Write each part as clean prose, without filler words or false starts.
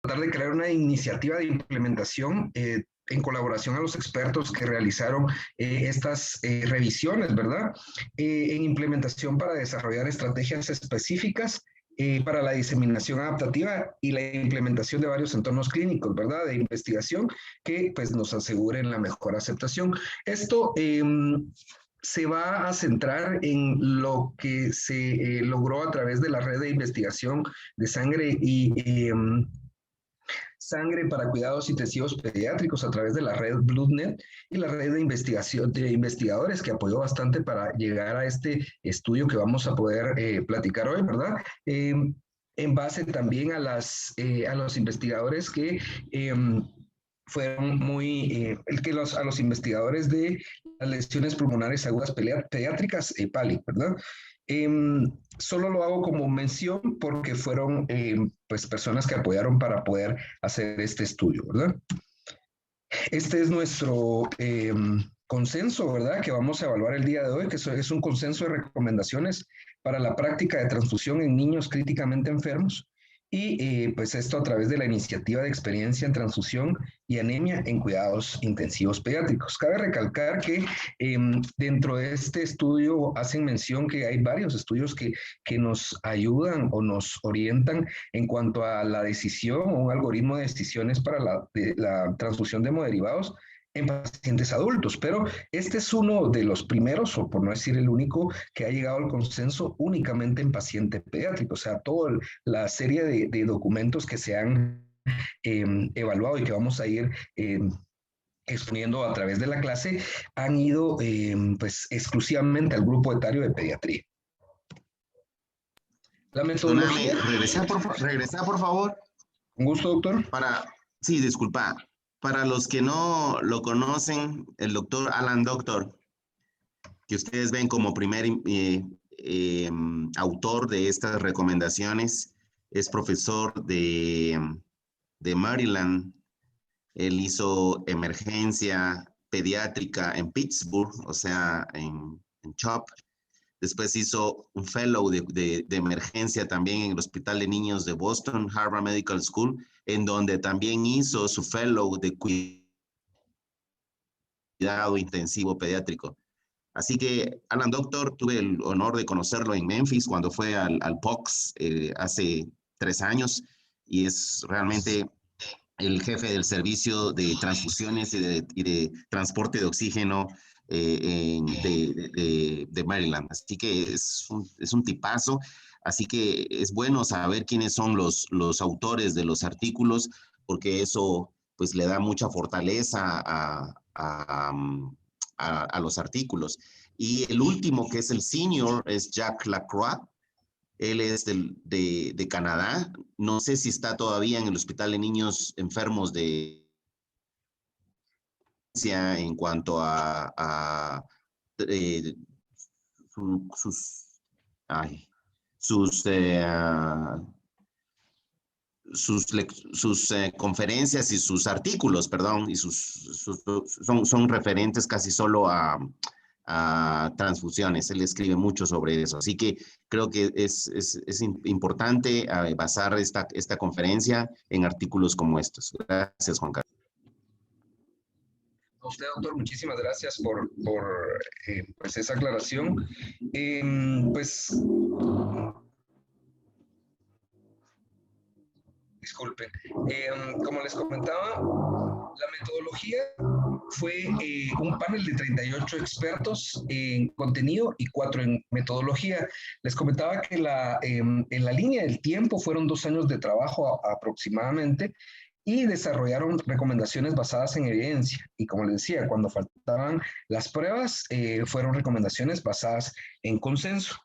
tratar de crear una iniciativa de implementación en colaboración a los expertos que realizaron estas revisiones, ¿verdad? En implementación para desarrollar estrategias específicas para la diseminación adaptativa y la implementación de varios entornos clínicos, ¿verdad? De investigación que pues nos aseguren la mejor aceptación. Esto se va a centrar en lo que se logró a través de la red de investigación de sangre y sangre para cuidados intensivos pediátricos a través de la red BloodNet y la red de investigación de investigadores que apoyó bastante para llegar a este estudio que vamos a poder platicar hoy, ¿verdad? En base también a los investigadores que fueron a los investigadores de las lesiones pulmonares agudas pediátricas, PALI, ¿verdad? Solo lo hago como mención porque fueron pues personas que apoyaron para poder hacer este estudio, ¿verdad? Este es nuestro consenso, ¿verdad? Que vamos a evaluar el día de hoy, que es un consenso de recomendaciones para la práctica de transfusión en niños críticamente enfermos y pues esto a través de la iniciativa de experiencia en transfusión y anemia en cuidados intensivos pediátricos. Cabe recalcar que dentro de este estudio hacen mención que hay varios estudios que nos ayudan o nos orientan en cuanto a la decisión o un algoritmo de decisiones para la transfusión de hemoderivados en pacientes adultos, pero este es uno de los primeros, o por no decir el único, que ha llegado al consenso únicamente en paciente pediátrico, o sea, toda la serie de documentos que se han evaluado y que vamos a ir exponiendo a través de la clase, han ido pues exclusivamente al grupo etario de pediatría. La metodología... Regresa, por favor. Un gusto, doctor. Sí, disculpa. Para los que no lo conocen, el doctor Alan Doctor, que ustedes ven como primer autor de estas recomendaciones, es profesor de Maryland. Él hizo emergencia pediátrica en Pittsburgh, o sea, en CHOP. Después hizo un fellow de emergencia también en el Hospital de Niños de Boston, Harvard Medical School, en donde también hizo su fellow de cuidado intensivo pediátrico. Así que, Alan Doctor, tuve el honor de conocerlo en Memphis cuando fue al POX hace 3 años y es realmente el jefe del servicio de transfusiones y de transporte de oxígeno de Maryland. Así que es un tipazo. Así que es bueno saber quiénes son los autores de los artículos, porque eso pues le da mucha fortaleza a los artículos. Y el último, que es el senior, es Jacques Lacroix. Él es de Canadá. No sé si está todavía en el Hospital de Niños Enfermos en cuanto a sus conferencias y sus artículos, perdón, y son referentes casi solo a transfusiones. Él escribe mucho sobre eso. Así que creo que es importante basar esta conferencia en artículos como estos. Gracias, Juan Carlos. A usted, doctor, muchísimas gracias por pues esa aclaración. Disculpen. Como les comentaba, la metodología fue un panel de 38 expertos en contenido y 4 en metodología. Les comentaba que en la línea del tiempo fueron 2 años de trabajo aproximadamente y desarrollaron recomendaciones basadas en evidencia. Y como les decía, cuando faltaban las pruebas, fueron recomendaciones basadas en consenso.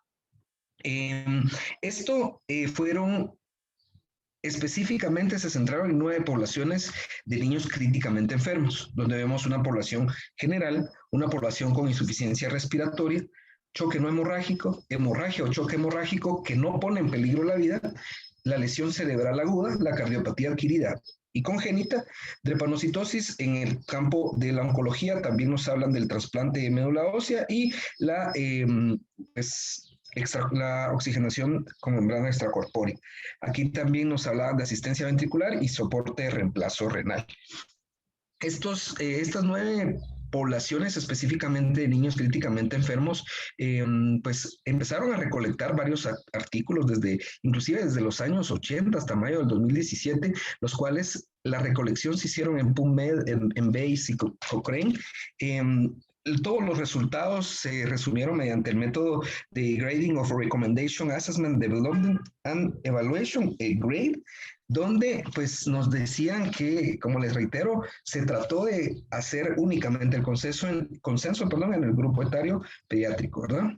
Específicamente se centraron en 9 poblaciones de niños críticamente enfermos, donde vemos una población general, una población con insuficiencia respiratoria, choque no hemorrágico, hemorragia o choque hemorrágico que no pone en peligro la vida, la lesión cerebral aguda, la cardiopatía adquirida y congénita, drepanocitosis. En el campo de la oncología también nos hablan del trasplante de médula ósea y la oxigenación con membrana extracorpórea. Aquí también nos hablaban de asistencia ventricular y soporte de reemplazo renal. Estas 9 poblaciones, específicamente de niños críticamente enfermos, pues empezaron a recolectar varios artículos inclusive desde los años 80 hasta mayo del 2017, los cuales la recolección se hicieron en PubMed, en Bayes y Cochrane. Todos los resultados se resumieron mediante el método de Grading of Recommendation, Assessment, Development and Evaluation, GRADE, donde pues nos decían que, como les reitero, se trató de hacer únicamente el consenso en el grupo etario pediátrico, ¿verdad?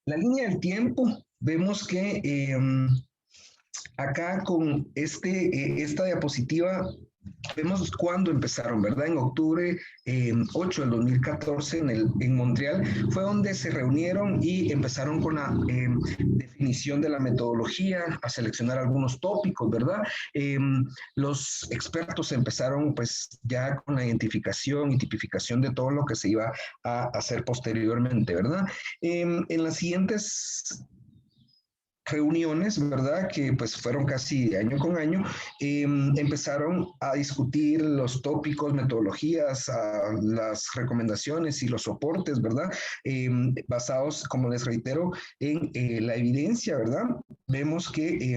La línea del tiempo, vemos que acá con esta diapositiva vemos cuándo empezaron, ¿verdad? En octubre 8 del 2014 en Montreal fue donde se reunieron y empezaron con la definición de la metodología, a seleccionar algunos tópicos, ¿verdad? Los expertos empezaron pues ya con la identificación y tipificación de todo lo que se iba a hacer posteriormente, ¿verdad? En las siguientes reuniones, ¿verdad? Que pues fueron casi año con año, empezaron a discutir los tópicos, metodologías, las recomendaciones y los soportes, ¿verdad? Basados, como les reitero, en la evidencia, ¿verdad? Vemos que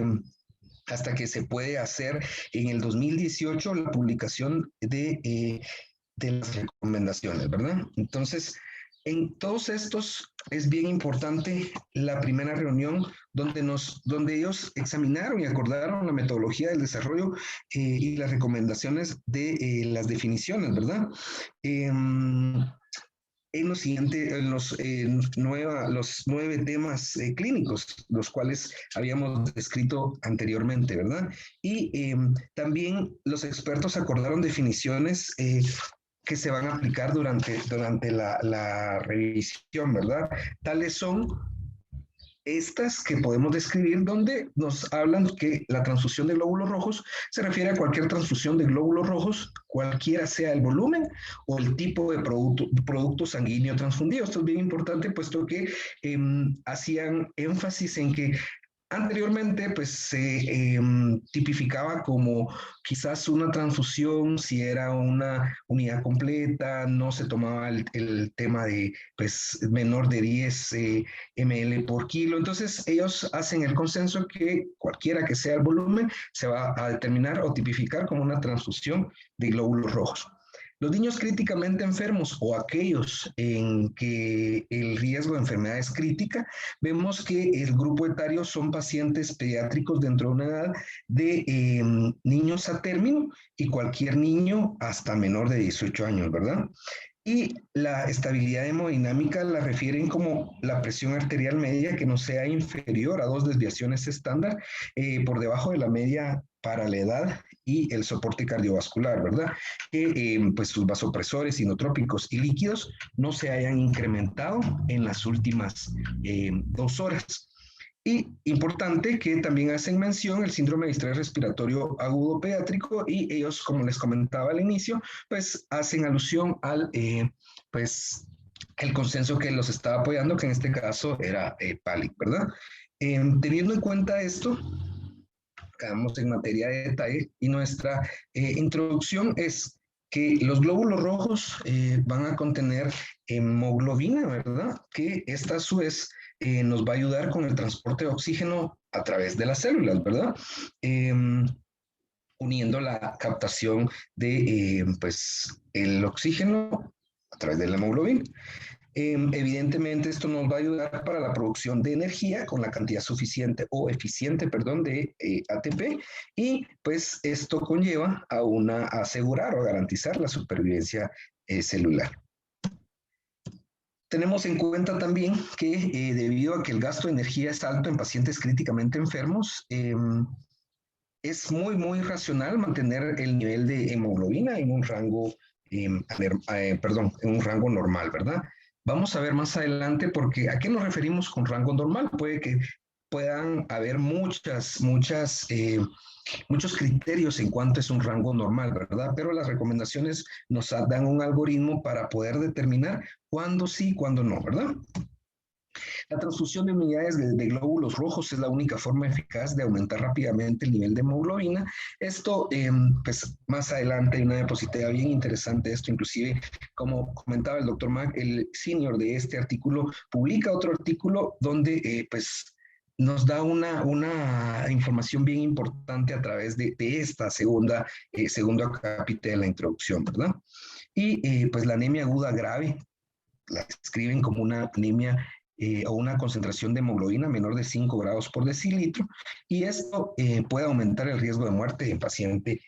hasta que se puede hacer en el 2018 la publicación de las recomendaciones, ¿verdad? Entonces, en todos estos es bien importante la primera reunión donde ellos examinaron y acordaron la metodología del desarrollo y las recomendaciones de las definiciones, ¿verdad? En los 9 temas clínicos, los cuales habíamos descrito anteriormente, ¿verdad? Y también los expertos acordaron definiciones que se van a aplicar durante la revisión, ¿verdad? Tales son estas que podemos describir, donde nos hablan que la transfusión de glóbulos rojos se refiere a cualquier transfusión de glóbulos rojos, cualquiera sea el volumen o el tipo de producto sanguíneo transfundido. Esto es bien importante, puesto que hacían énfasis en que anteriormente, pues se tipificaba como quizás una transfusión, si era una unidad completa, no se tomaba el tema de pues menor de 10 ml por kilo. Entonces, ellos hacen el consenso que cualquiera que sea el volumen se va a determinar o tipificar como una transfusión de glóbulos rojos. Los niños críticamente enfermos o aquellos en que el riesgo de enfermedad es crítica, vemos que el grupo etario son pacientes pediátricos dentro de una edad de niños a término y cualquier niño hasta menor de 18 años, ¿verdad? Y la estabilidad hemodinámica la refieren como la presión arterial media que no sea inferior a 2 desviaciones estándar por debajo de la media para la edad y el soporte cardiovascular, ¿verdad? Que pues sus vasopresores inotrópicos y líquidos no se hayan incrementado en las últimas 2 horas. Y importante que también hacen mención el síndrome de estrés respiratorio agudo pediátrico y ellos, como les comentaba al inicio, pues hacen alusión al, pues, el consenso que los estaba apoyando, que en este caso era PALIC, ¿verdad? Teniendo en cuenta esto, quedamos en materia de detalle y nuestra introducción es que los glóbulos rojos van a contener hemoglobina, ¿verdad? Que esta a su vez nos va a ayudar con el transporte de oxígeno a través de las células, ¿verdad? Uniendo la captación de pues, el oxígeno a través de la hemoglobina. Evidentemente esto nos va a ayudar para la producción de energía con la cantidad suficiente o eficiente, perdón, de ATP y pues esto conlleva a asegurar o garantizar la supervivencia celular. Tenemos en cuenta también que debido a que el gasto de energía es alto en pacientes críticamente enfermos, es muy racional mantener el nivel de hemoglobina en un rango, en un rango normal, ¿verdad? Vamos a ver más adelante porque ¿a qué nos referimos con rango normal? Puede que puedan haber muchos criterios en cuanto es un rango normal, ¿verdad? Pero las recomendaciones nos dan un algoritmo para poder determinar cuándo sí, cuándo no, ¿verdad? La transfusión de unidades de glóbulos rojos es la única forma eficaz de aumentar rápidamente el nivel de hemoglobina. Esto, pues más adelante hay una diapositiva bien interesante de esto, inclusive, como comentaba el doctor Mac, el senior de este artículo, publica otro artículo donde, pues, nos da una información bien importante a través de esta segundo capítulo de la introducción, ¿verdad? Y pues la anemia aguda grave la describen como una anemia o una concentración de hemoglobina menor de 5 grados por decilitro, y esto puede aumentar el riesgo de muerte en pacientes,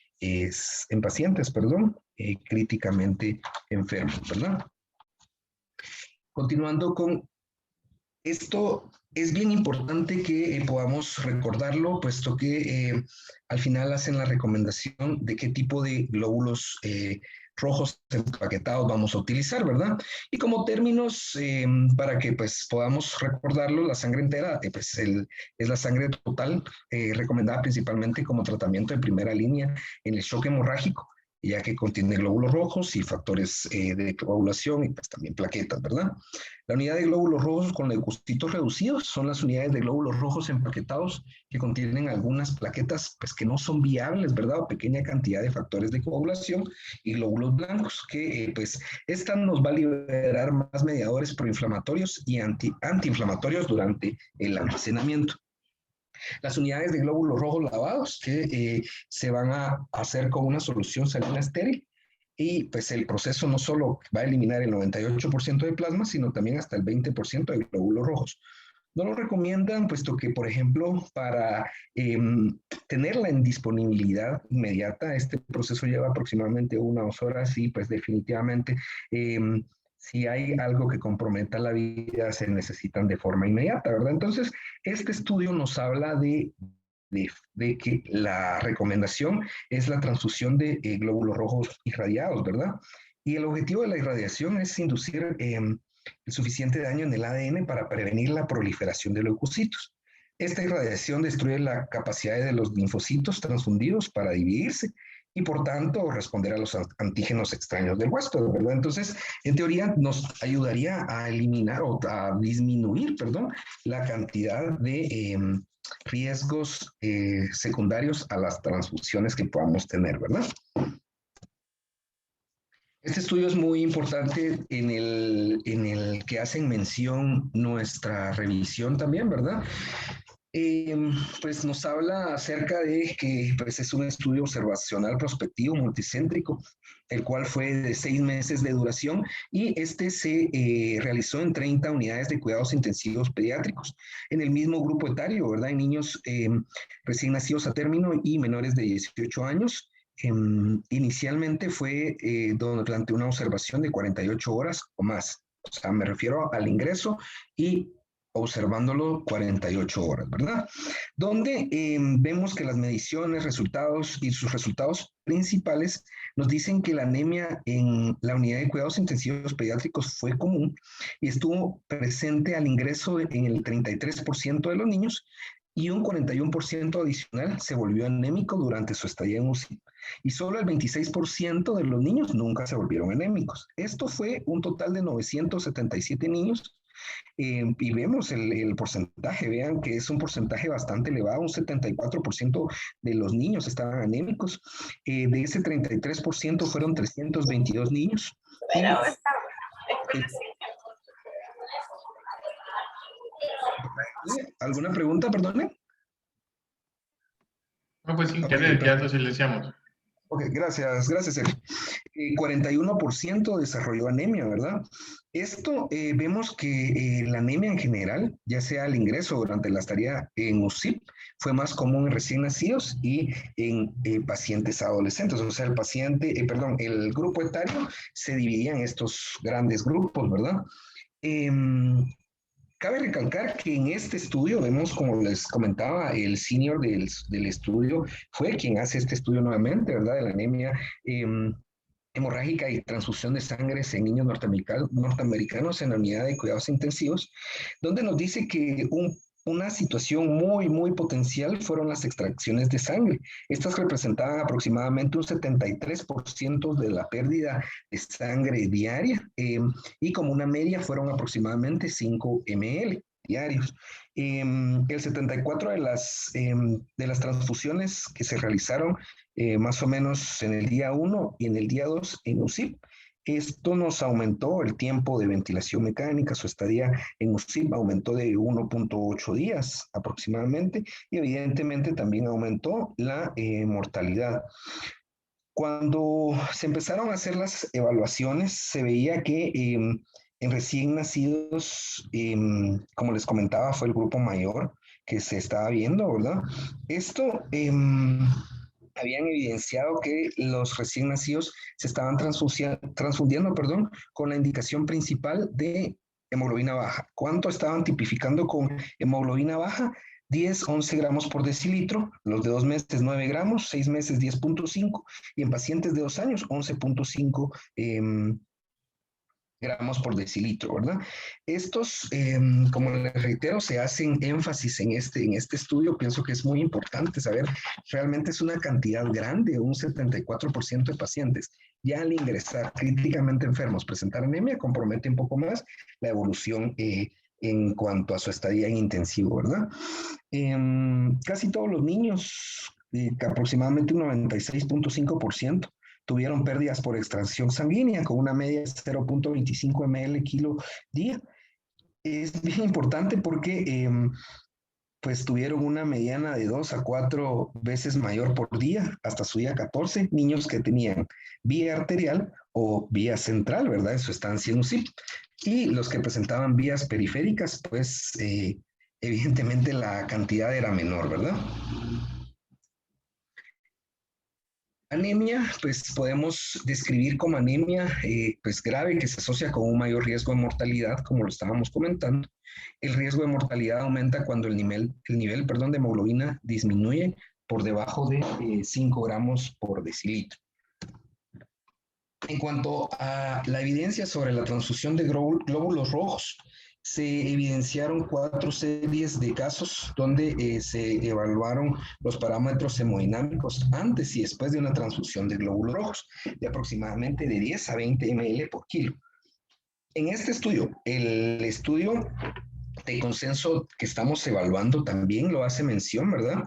críticamente enfermos, ¿verdad? Continuando con esto, es bien importante que podamos recordarlo, puesto que al final hacen la recomendación de qué tipo de glóbulos rojos empaquetados vamos a utilizar, ¿verdad? Y como términos, para que pues podamos recordarlo, la sangre entera pues es la sangre total recomendada principalmente como tratamiento de primera línea en el shock hemorrágico, ya que contiene glóbulos rojos y factores de coagulación y pues también plaquetas, ¿verdad? La unidad de glóbulos rojos con leucocitos reducidos son las unidades de glóbulos rojos empaquetados que contienen algunas plaquetas pues, que no son viables, ¿verdad? O pequeña cantidad de factores de coagulación y glóbulos blancos, que pues esta nos va a liberar más mediadores proinflamatorios y antiinflamatorios durante el almacenamiento. Las unidades de glóbulos rojos lavados que se van a hacer con una solución salina estéril, y pues el proceso no solo va a eliminar el 98% de plasma, sino también hasta el 20% de glóbulos rojos. No lo recomiendan, puesto que, por ejemplo, para tenerla en disponibilidad inmediata, este proceso lleva aproximadamente 1 o 2 horas y pues definitivamente si hay algo que comprometa la vida, se necesitan de forma inmediata, ¿verdad? Entonces, este estudio nos habla de que la recomendación es la transfusión de glóbulos rojos irradiados, ¿verdad? Y el objetivo de la irradiación es inducir el suficiente daño en el ADN para prevenir la proliferación de leucocitos. Esta irradiación destruye la capacidad de los linfocitos transfundidos para dividirse y por tanto responder a los antígenos extraños del huésped, ¿verdad? Entonces, en teoría nos ayudaría a eliminar o a disminuir, perdón, la cantidad de riesgos secundarios a las transfusiones que podamos tener, ¿verdad? Este estudio es muy importante en el que hacen mención nuestra revisión también, ¿verdad? Pues nos habla acerca de que pues, es un estudio observacional prospectivo multicéntrico, el cual fue de 6 meses de duración, y este se realizó en 30 unidades de cuidados intensivos pediátricos, en el mismo grupo etario, ¿verdad? En niños recién nacidos a término y menores de 18 años. Inicialmente fue durante una observación de 48 horas o más. O sea, me refiero al ingreso y observándolo 48 horas, ¿verdad? Donde vemos que las mediciones, resultados y sus resultados principales nos dicen que la anemia en la unidad de cuidados intensivos pediátricos fue común y estuvo presente al ingreso en el 33% de los niños, y un 41% adicional se volvió anémico durante su estadía en UCI. Y solo el 26% de los niños nunca se volvieron anémicos. Esto fue un total de 977 niños. Y vemos el porcentaje, vean que es un porcentaje bastante elevado, un 74% de los niños estaban anémicos. De ese 33% fueron 322 niños. ¿Alguna pregunta, perdone? No, pues sí, ya lo silenciamos. Ok, gracias, Sergio. 41% desarrolló anemia, ¿verdad? Esto vemos que la anemia en general, ya sea al ingreso o durante la estadía en UCI, fue más común en recién nacidos y en pacientes adolescentes. O sea, el grupo etario se dividía en estos grandes grupos, ¿verdad? Cabe recalcar que en este estudio vemos, como les comentaba, el senior del estudio fue quien hace este estudio nuevamente, ¿verdad? De la anemia hemorrágica y transfusión de sangre en niños norteamericanos en la unidad de cuidados intensivos, donde nos dice que una situación muy, muy potencial fueron las extracciones de sangre. Estas representaban aproximadamente un 73% de la pérdida de sangre diaria y como una media fueron aproximadamente 5 ml. diarios. El 74 de las transfusiones que se realizaron más o menos en el día 1 y en el día 2 en UCIP, esto nos aumentó el tiempo de ventilación mecánica, su estadía en UCIP aumentó de 1.8 días aproximadamente y evidentemente también aumentó la mortalidad. Cuando se empezaron a hacer las evaluaciones, se veía que en recién nacidos, como les comentaba, fue el grupo mayor que se estaba viendo, ¿verdad? Esto habían evidenciado que los recién nacidos se estaban transfundiendo, perdón, con la indicación principal de hemoglobina baja. ¿Cuánto estaban tipificando con hemoglobina baja? 10, 11 gramos por decilitro, los de 2 meses 9 gramos, 6 meses 10.5 y en pacientes de 2 años 11.5 gramos por decilitro, ¿verdad? Estos, como les reitero, se hacen énfasis en este estudio, pienso que es muy importante saber, realmente es una cantidad grande, un 74% de pacientes, ya al ingresar críticamente enfermos, presentar anemia, compromete un poco más la evolución en cuanto a su estadía en intensivo, ¿verdad? Casi todos los niños, aproximadamente un 96.5%, tuvieron pérdidas por extracción sanguínea con una media de 0.25 ml kilo día. Es bien importante porque pues tuvieron una mediana de 2 a 4 veces mayor por día, hasta su día 14, niños que tenían vía arterial o vía central, ¿verdad? En su estancia en UCIP. Y los que presentaban vías periféricas, pues evidentemente la cantidad era menor, ¿verdad? Anemia, pues podemos describir como anemia pues grave que se asocia con un mayor riesgo de mortalidad, como lo estábamos comentando. El riesgo de mortalidad aumenta cuando el nivel de hemoglobina disminuye por debajo de 5 gramos por decilitro. En cuanto a la evidencia sobre la transfusión de glóbulos rojos, se evidenciaron 4 series de casos donde se evaluaron los parámetros hemodinámicos antes y después de una transfusión de glóbulos rojos, de aproximadamente de 10 a 20 ml por kilo. En este estudio, el estudio de consenso que estamos evaluando también lo hace mención, ¿verdad?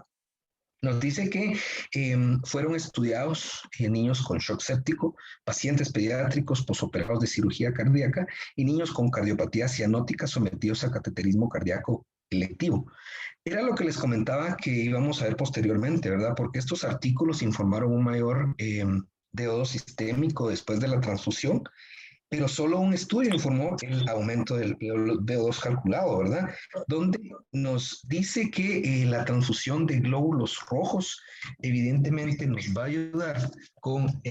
Nos dice que fueron estudiados niños con shock séptico, pacientes pediátricos posoperados de cirugía cardíaca y niños con cardiopatía cianótica sometidos a cateterismo cardíaco electivo. Era lo que les comentaba que íbamos a ver posteriormente, ¿verdad? Porque estos artículos informaron un mayor DO2 sistémico después de la transfusión, pero solo un estudio informó el aumento del VO2 calculado, ¿verdad? Donde nos dice que la transfusión de glóbulos rojos evidentemente nos va a ayudar con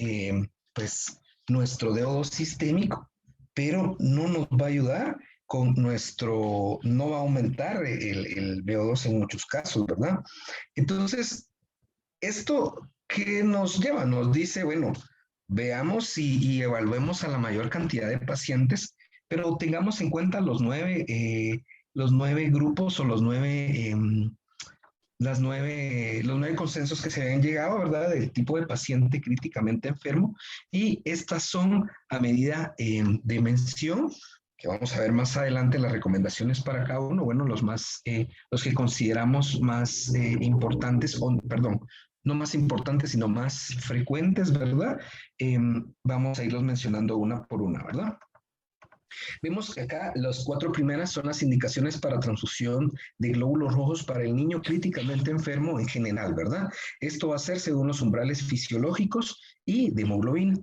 pues, nuestro VO2 sistémico, pero no nos va a ayudar con no va a aumentar el VO2 en muchos casos, ¿verdad? Entonces, ¿esto qué nos lleva? Nos dice, bueno, veamos y evaluemos a la mayor cantidad de pacientes, pero tengamos en cuenta los 9 grupos o los 9 consensos que se habían llegado, ¿verdad? Del tipo de paciente críticamente enfermo. Y estas son a medida de mención, que vamos a ver más adelante las recomendaciones para cada uno, bueno, los que consideramos más importantes, perdón, no más importantes, sino más frecuentes, ¿verdad? Vamos a irlos mencionando una por una, ¿verdad? Vemos que acá las 4 primeras son las indicaciones para transfusión de glóbulos rojos para el niño críticamente enfermo en general, ¿verdad? Esto va a ser según los umbrales fisiológicos y de hemoglobina.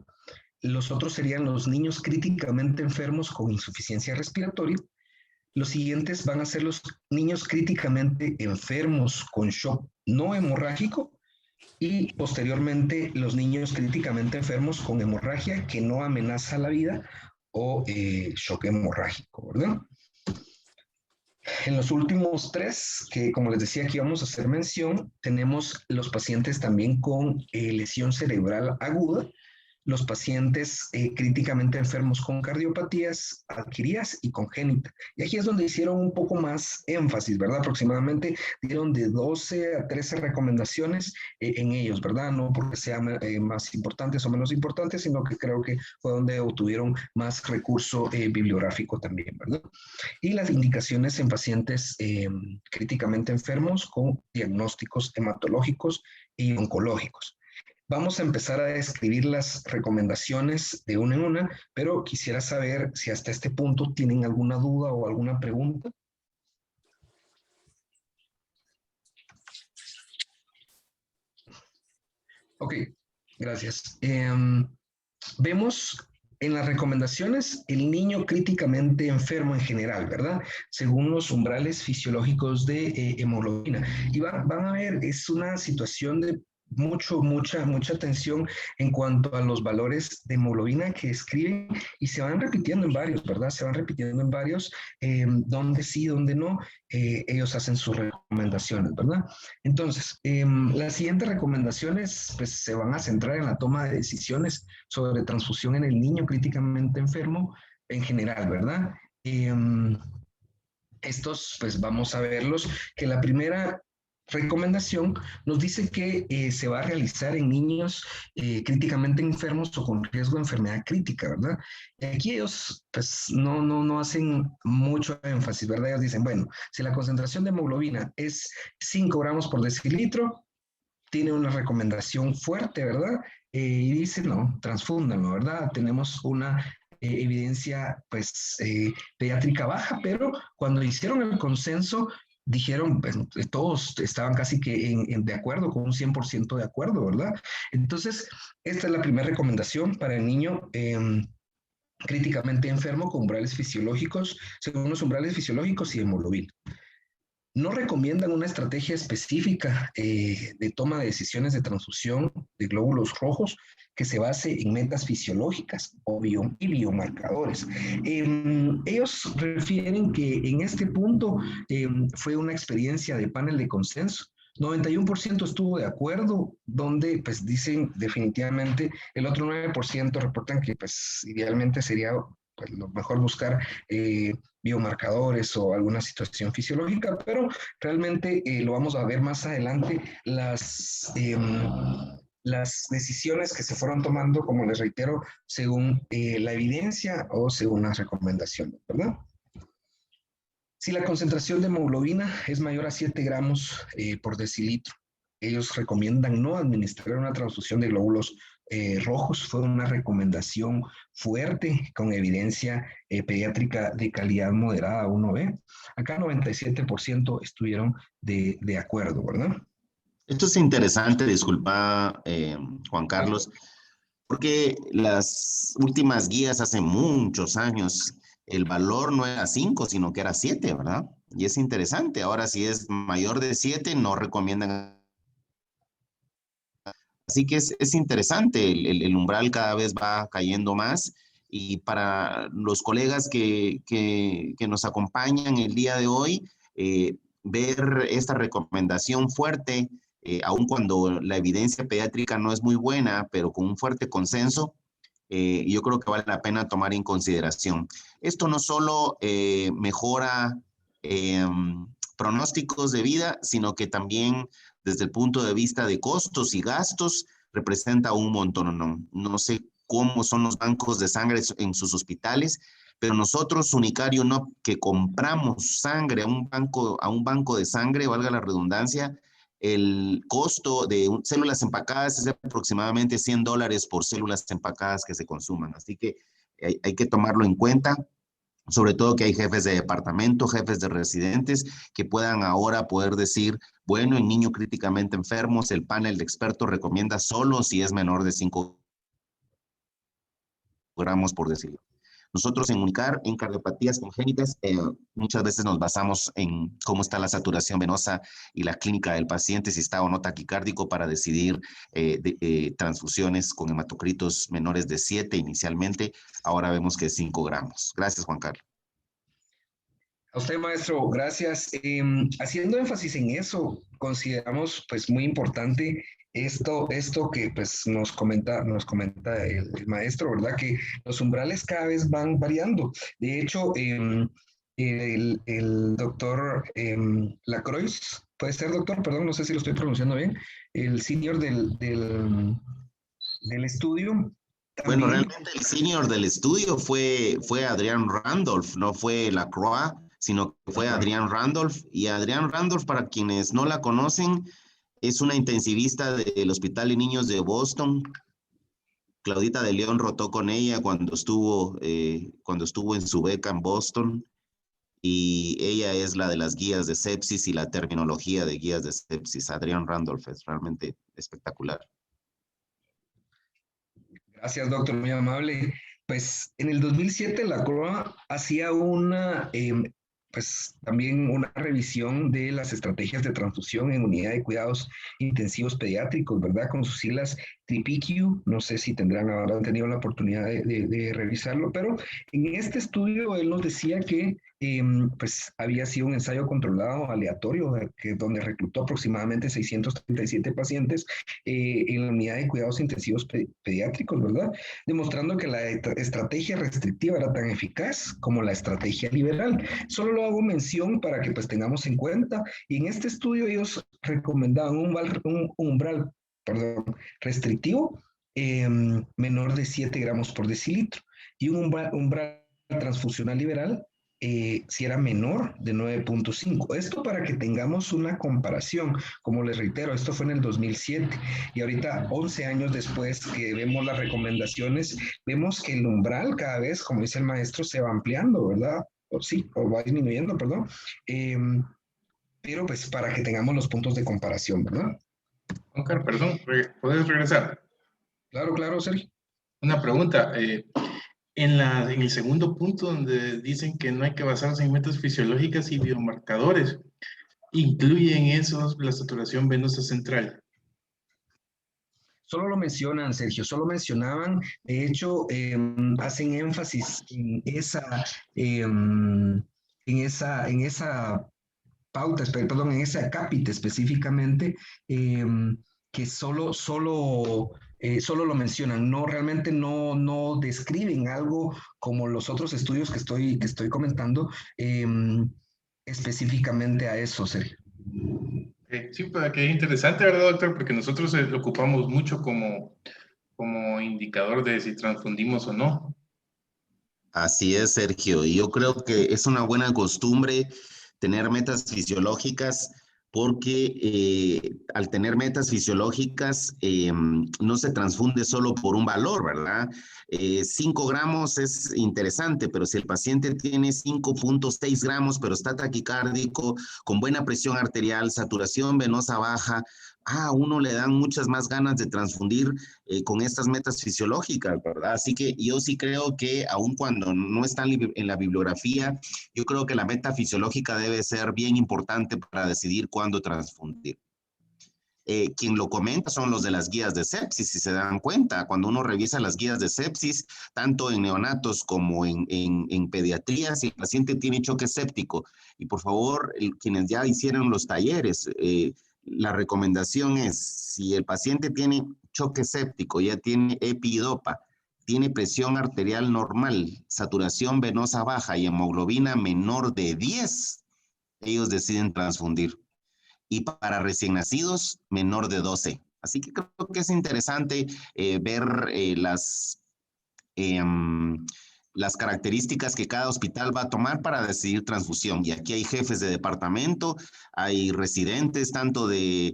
Los otros serían los niños críticamente enfermos con insuficiencia respiratoria. Los siguientes van a ser los niños críticamente enfermos con shock no hemorrágico y posteriormente los niños críticamente enfermos con hemorragia que no amenaza la vida o shock hemorrágico, ¿verdad? En los últimos 3, que como les decía aquí vamos a hacer mención, tenemos los pacientes también con lesión cerebral aguda, los pacientes críticamente enfermos con cardiopatías adquiridas y congénitas. Y aquí es donde hicieron un poco más énfasis, ¿verdad? Aproximadamente dieron de 12 a 13 recomendaciones en ellos, ¿verdad? No porque sean más importantes o menos importantes, sino que creo que fue donde obtuvieron más recurso bibliográfico también, ¿verdad? Y las indicaciones en pacientes críticamente enfermos con diagnósticos hematológicos y oncológicos. Vamos a empezar a describir las recomendaciones de una en una, pero quisiera saber si hasta este punto tienen alguna duda o alguna pregunta. Ok, gracias. Vemos en las recomendaciones el niño críticamente enfermo en general, ¿verdad? Según los umbrales fisiológicos de hemoglobina. Y van a ver, es una situación de mucha tensión en cuanto a los valores de hemoglobina que escriben y se van repitiendo en varios, ¿verdad? Se van repitiendo en varios, donde sí, donde no, ellos hacen sus recomendaciones, ¿verdad? Entonces, las siguientes recomendaciones pues, se van a centrar en la toma de decisiones sobre transfusión en el niño críticamente enfermo en general, ¿verdad? Estos, pues vamos a verlos, que la primera recomendación nos dice que se va a realizar en niños críticamente enfermos o con riesgo de enfermedad crítica, ¿verdad? Y aquí ellos pues no hacen mucho énfasis, ¿verdad? Ellos dicen, bueno, si la concentración de hemoglobina es 5 gramos por decilitro, tiene una recomendación fuerte, ¿verdad? Y dice, no, transfúndanlo, ¿verdad? Tenemos una evidencia, pues, pediátrica baja, pero cuando hicieron el consenso, dijeron, pues, todos estaban casi que de acuerdo, con un 100% de acuerdo, ¿verdad? Entonces, esta es la primera recomendación para el niño críticamente enfermo con umbrales fisiológicos, según los umbrales fisiológicos y hemoglobina. No recomiendan una estrategia específica de toma de decisiones de transfusión de glóbulos rojos que se base en metas fisiológicas y biomarcadores. Ellos refieren que en este punto fue una experiencia de panel de consenso. 91% estuvo de acuerdo, donde pues dicen definitivamente, el otro 9% reportan que pues idealmente sería pues, lo mejor buscar biomarcadores o alguna situación fisiológica, pero realmente lo vamos a ver más adelante, las decisiones que se fueron tomando, como les reitero, según la evidencia o según las recomendaciones, ¿verdad? Si la concentración de hemoglobina es mayor a 7 gramos por decilitro, ellos recomiendan no administrar una transfusión de glóbulos rojos. Fue una recomendación fuerte con evidencia pediátrica de calidad moderada 1B. Acá 97% estuvieron de acuerdo, ¿verdad? Esto es interesante, disculpa, Juan Carlos, porque las últimas guías hace muchos años, el valor no era 5, sino que era 7, ¿verdad? Y es interesante. Ahora, si es mayor de 7, no recomiendan. Así que es interesante, el umbral cada vez va cayendo más. Y para los colegas que nos acompañan el día de hoy, ver esta recomendación fuerte, aun cuando la evidencia pediátrica no es muy buena, pero con un fuerte consenso, yo creo que vale la pena tomar en consideración. Esto no solo mejora pronósticos de vida, sino que también desde el punto de vista de costos y gastos representa un montón. No sé cómo son los bancos de sangre en sus hospitales, pero nosotros, Unicario, no, que compramos sangre a un banco de sangre, valga la redundancia, el costo de células empacadas es aproximadamente $100 por células empacadas que se consuman. Así que hay que tomarlo en cuenta, sobre todo que hay jefes de departamento, jefes de residentes, que puedan ahora poder decir, bueno, en niños críticamente enfermos, el panel de expertos recomienda solo si es menor de 5 gramos por decirlo. Nosotros en Unicar, en cardiopatías congénitas, muchas veces nos basamos en cómo está la saturación venosa y la clínica del paciente, si está o no taquicárdico, para decidir transfusiones con hematocritos menores de 7 inicialmente. Ahora vemos que es 5 gramos. Gracias, Juan Carlos. A usted, maestro, gracias. Haciendo énfasis en eso, consideramos pues muy importante esto que pues nos comenta el maestro, ¿verdad? Que los umbrales cada vez van variando. De hecho, el doctor Lacroix, puede ser doctor, perdón, no sé si lo estoy pronunciando bien, el senior del estudio, Bueno, también. realmente el senior del estudio fue Adrián Randolph, no fue Lacroix, sino que fue Adrián Randolph. Y Adrián Randolph, para quienes no la conocen, es una intensivista del Hospital de Niños de Boston. Claudita de León rotó con ella cuando estuvo en su beca en Boston. Y ella es la de las guías de sepsis y la terminología de guías de sepsis. Adrián Randolph es realmente espectacular. Gracias, doctor, muy amable. Pues en el 2007 la CROA hacía pues también una revisión de las estrategias de transfusión en unidad de cuidados intensivos pediátricos, ¿verdad? Con sus siglas TRIPIQ, no sé si habrán tenido la oportunidad de revisarlo, pero en este estudio él nos decía que pues había sido un ensayo controlado aleatorio, donde reclutó aproximadamente 637 pacientes en la unidad de cuidados intensivos pediátricos, ¿verdad? Demostrando que la estrategia restrictiva era tan eficaz como la estrategia liberal. Solo lo hago mención para que pues tengamos en cuenta, y en este estudio ellos recomendaban un umbral, perdón, restrictivo menor de 7 gramos por decilitro y un umbral transfusional liberal si era menor de 9.5. Esto para que tengamos una comparación. Como les reitero, esto fue en el 2007 y ahorita 11 años después que vemos las recomendaciones, vemos que el umbral cada vez, como dice el maestro, se va ampliando, ¿verdad? O sí, o va disminuyendo, perdón. Pero pues para que tengamos los puntos de comparación, ¿verdad? Oscar, perdón, ¿puedes regresar? Claro, claro, Sergio. Una pregunta. En el segundo punto, donde dicen que no hay que basarse en metas fisiológicas y biomarcadores, ¿incluyen esos la saturación venosa central? Solo lo mencionan, Sergio, solo mencionaban, de hecho, hacen énfasis en esa pauta, perdón, en esa cápita específicamente, eh, que solo lo mencionan, no realmente no describen algo como los otros estudios que estoy comentando específicamente a eso, Sergio. Sí, pues que es interesante, ¿verdad, doctor? Porque nosotros lo ocupamos mucho como indicador de si transfundimos o no. Así es, Sergio. Y yo creo que es una buena costumbre tener metas fisiológicas porque al tener metas fisiológicas no se transfunde solo por un valor, ¿verdad? 5 gramos es interesante, pero si el paciente tiene 5.6 gramos, pero está taquicárdico, con buena presión arterial, saturación venosa baja, a uno le dan muchas más ganas de transfundir con estas metas fisiológicas, ¿verdad? Así que yo sí creo que aun cuando no están en la bibliografía, yo creo que la meta fisiológica debe ser bien importante para decidir cuándo transfundir. Quien lo comenta son los de las guías de sepsis, si se dan cuenta, cuando uno revisa las guías de sepsis, tanto en neonatos como en pediatría, si el paciente tiene choque séptico, y por favor, quienes ya hicieron los talleres, la recomendación es, si el paciente tiene choque séptico, ya tiene epidopa, tiene presión arterial normal, saturación venosa baja y hemoglobina menor de 10, ellos deciden transfundir. Y para recién nacidos, menor de 12. Así que creo que es interesante ver eh, las características que cada hospital va a tomar para decidir transfusión. Y aquí hay jefes de departamento, hay residentes tanto de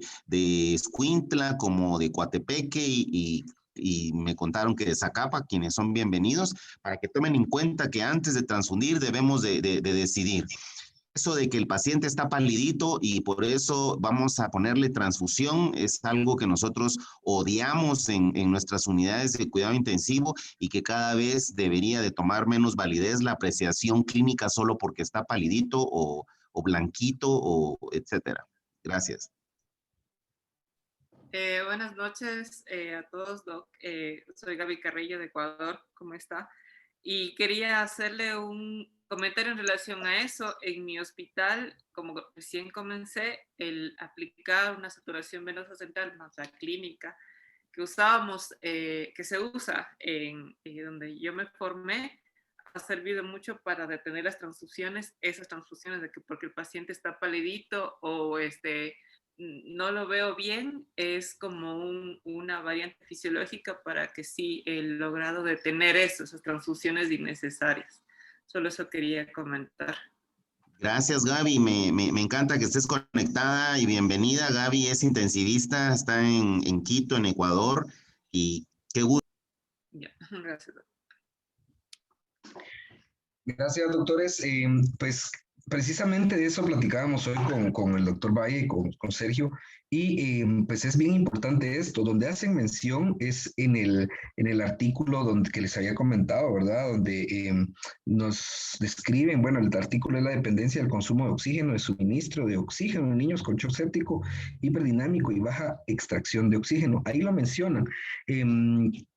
Escuintla como de Coatepeque y me contaron que de Zacapa, quienes son bienvenidos, para que tomen en cuenta que antes de transfundir debemos de decidir. Eso de que el paciente está palidito y por eso vamos a ponerle transfusión es algo que nosotros odiamos en nuestras unidades de cuidado intensivo y que cada vez debería de tomar menos validez la apreciación clínica solo porque está palidito o blanquito o etcétera. Gracias. Buenas noches a todos, Doc. Soy Gaby Carrillo de Ecuador. ¿Cómo está? Y quería hacerle un comentario en relación a eso. En mi hospital, como recién comencé, el aplicar una saturación venosa central más la clínica que usábamos, que se usa en donde yo me formé, ha servido mucho para detener las transfusiones, esas transfusiones de que porque el paciente está palidito o no lo veo bien, es como una variante fisiológica para que sí he logrado detener eso, esas transfusiones innecesarias. Solo eso quería comentar. Gracias, Gaby. Me encanta que estés conectada y bienvenida. Gaby es intensivista, está en Quito, en Ecuador, y qué gusto. Ya, gracias. Gracias, doctores. Pues precisamente de eso platicábamos hoy con el doctor Valle y con Sergio, y pues es bien importante esto. Donde hacen mención es en el artículo que les había comentado, ¿verdad? Donde nos describen, bueno, el artículo es la dependencia del consumo de oxígeno, de suministro de oxígeno en niños con shock séptico, hiperdinámico y baja extracción de oxígeno. Ahí lo mencionan.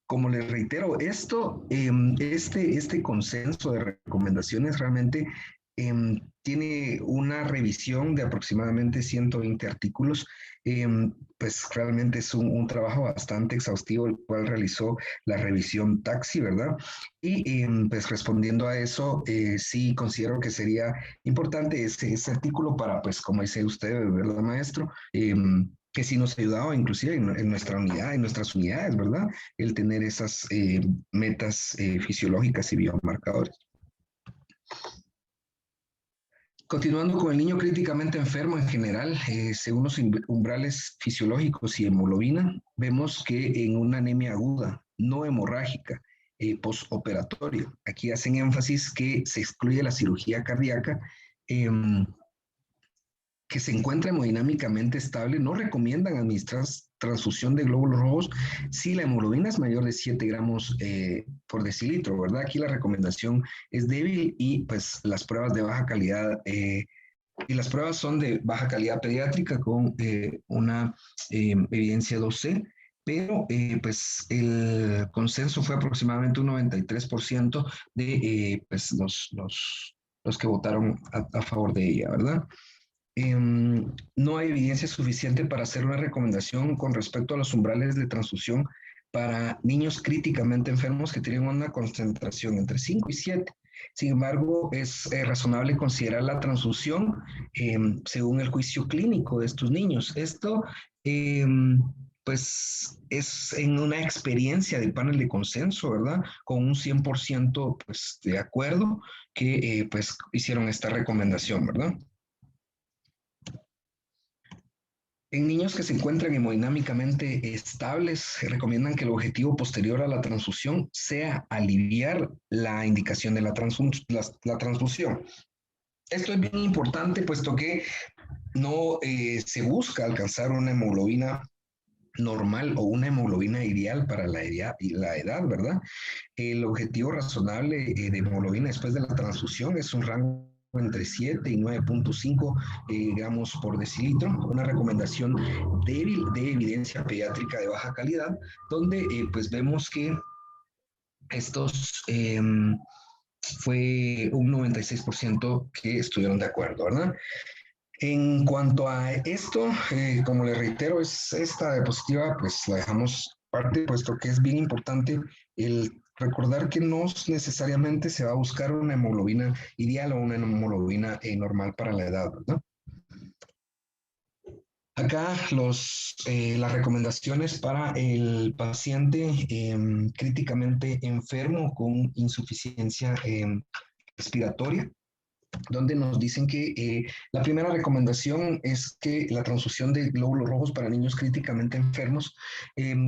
Como les reitero, este consenso de recomendaciones realmente tiene una revisión de aproximadamente 120 artículos. Pues realmente es un trabajo bastante exhaustivo, el cual realizó la revisión Taxi, ¿verdad? Y pues respondiendo a eso, sí considero que sería importante ese artículo para, pues como dice usted, ¿verdad, maestro? Que sí nos ha ayudado inclusive en nuestra unidad, en nuestras unidades, ¿verdad? El tener esas metas fisiológicas y biomarcadores. Continuando con el niño críticamente enfermo en general, según los umbrales fisiológicos y hemoglobina, vemos que en una anemia aguda, no hemorrágica, postoperatoria, aquí hacen énfasis que se excluye la cirugía cardíaca, que se encuentra hemodinámicamente estable, no recomiendan administrar transfusión de glóbulos rojos si la hemoglobina es mayor de 7 gramos por decilitro, ¿verdad? Aquí la recomendación es débil y pues las pruebas de baja calidad, y las pruebas son de baja calidad pediátrica con una evidencia 2C, pero pues el consenso fue aproximadamente un 93% de pues los que votaron a favor de ella, ¿verdad? No hay evidencia suficiente para hacer una recomendación con respecto a los umbrales de transfusión para niños críticamente enfermos que tienen una concentración entre 5 y 7. Sin embargo, es razonable considerar la transfusión según el juicio clínico de estos niños. Esto, pues, es en una experiencia de panel de consenso, ¿verdad? Con un 100% pues, de acuerdo que pues, hicieron esta recomendación, ¿verdad? En niños que se encuentran hemodinámicamente estables, se recomiendan que el objetivo posterior a la transfusión sea aliviar la indicación de la transfusión. Esto es bien importante, puesto que no se busca alcanzar una hemoglobina normal o una hemoglobina ideal para la edad, ¿verdad? El objetivo razonable de hemoglobina después de la transfusión es un rango entre 7 y 9.5 gramos por decilitro, una recomendación débil de evidencia pediátrica de baja calidad, donde pues vemos que estos fue un 96% que estuvieron de acuerdo, ¿verdad? En cuanto a esto, como le reitero, esta diapositiva pues la dejamos parte, puesto que es bien importante el recordar que no necesariamente se va a buscar una hemoglobina ideal o una hemoglobina normal para la edad, ¿verdad? Acá las recomendaciones para el paciente críticamente enfermo con insuficiencia respiratoria, donde nos dicen que la primera recomendación es que la transfusión de glóbulos rojos para niños críticamente enfermos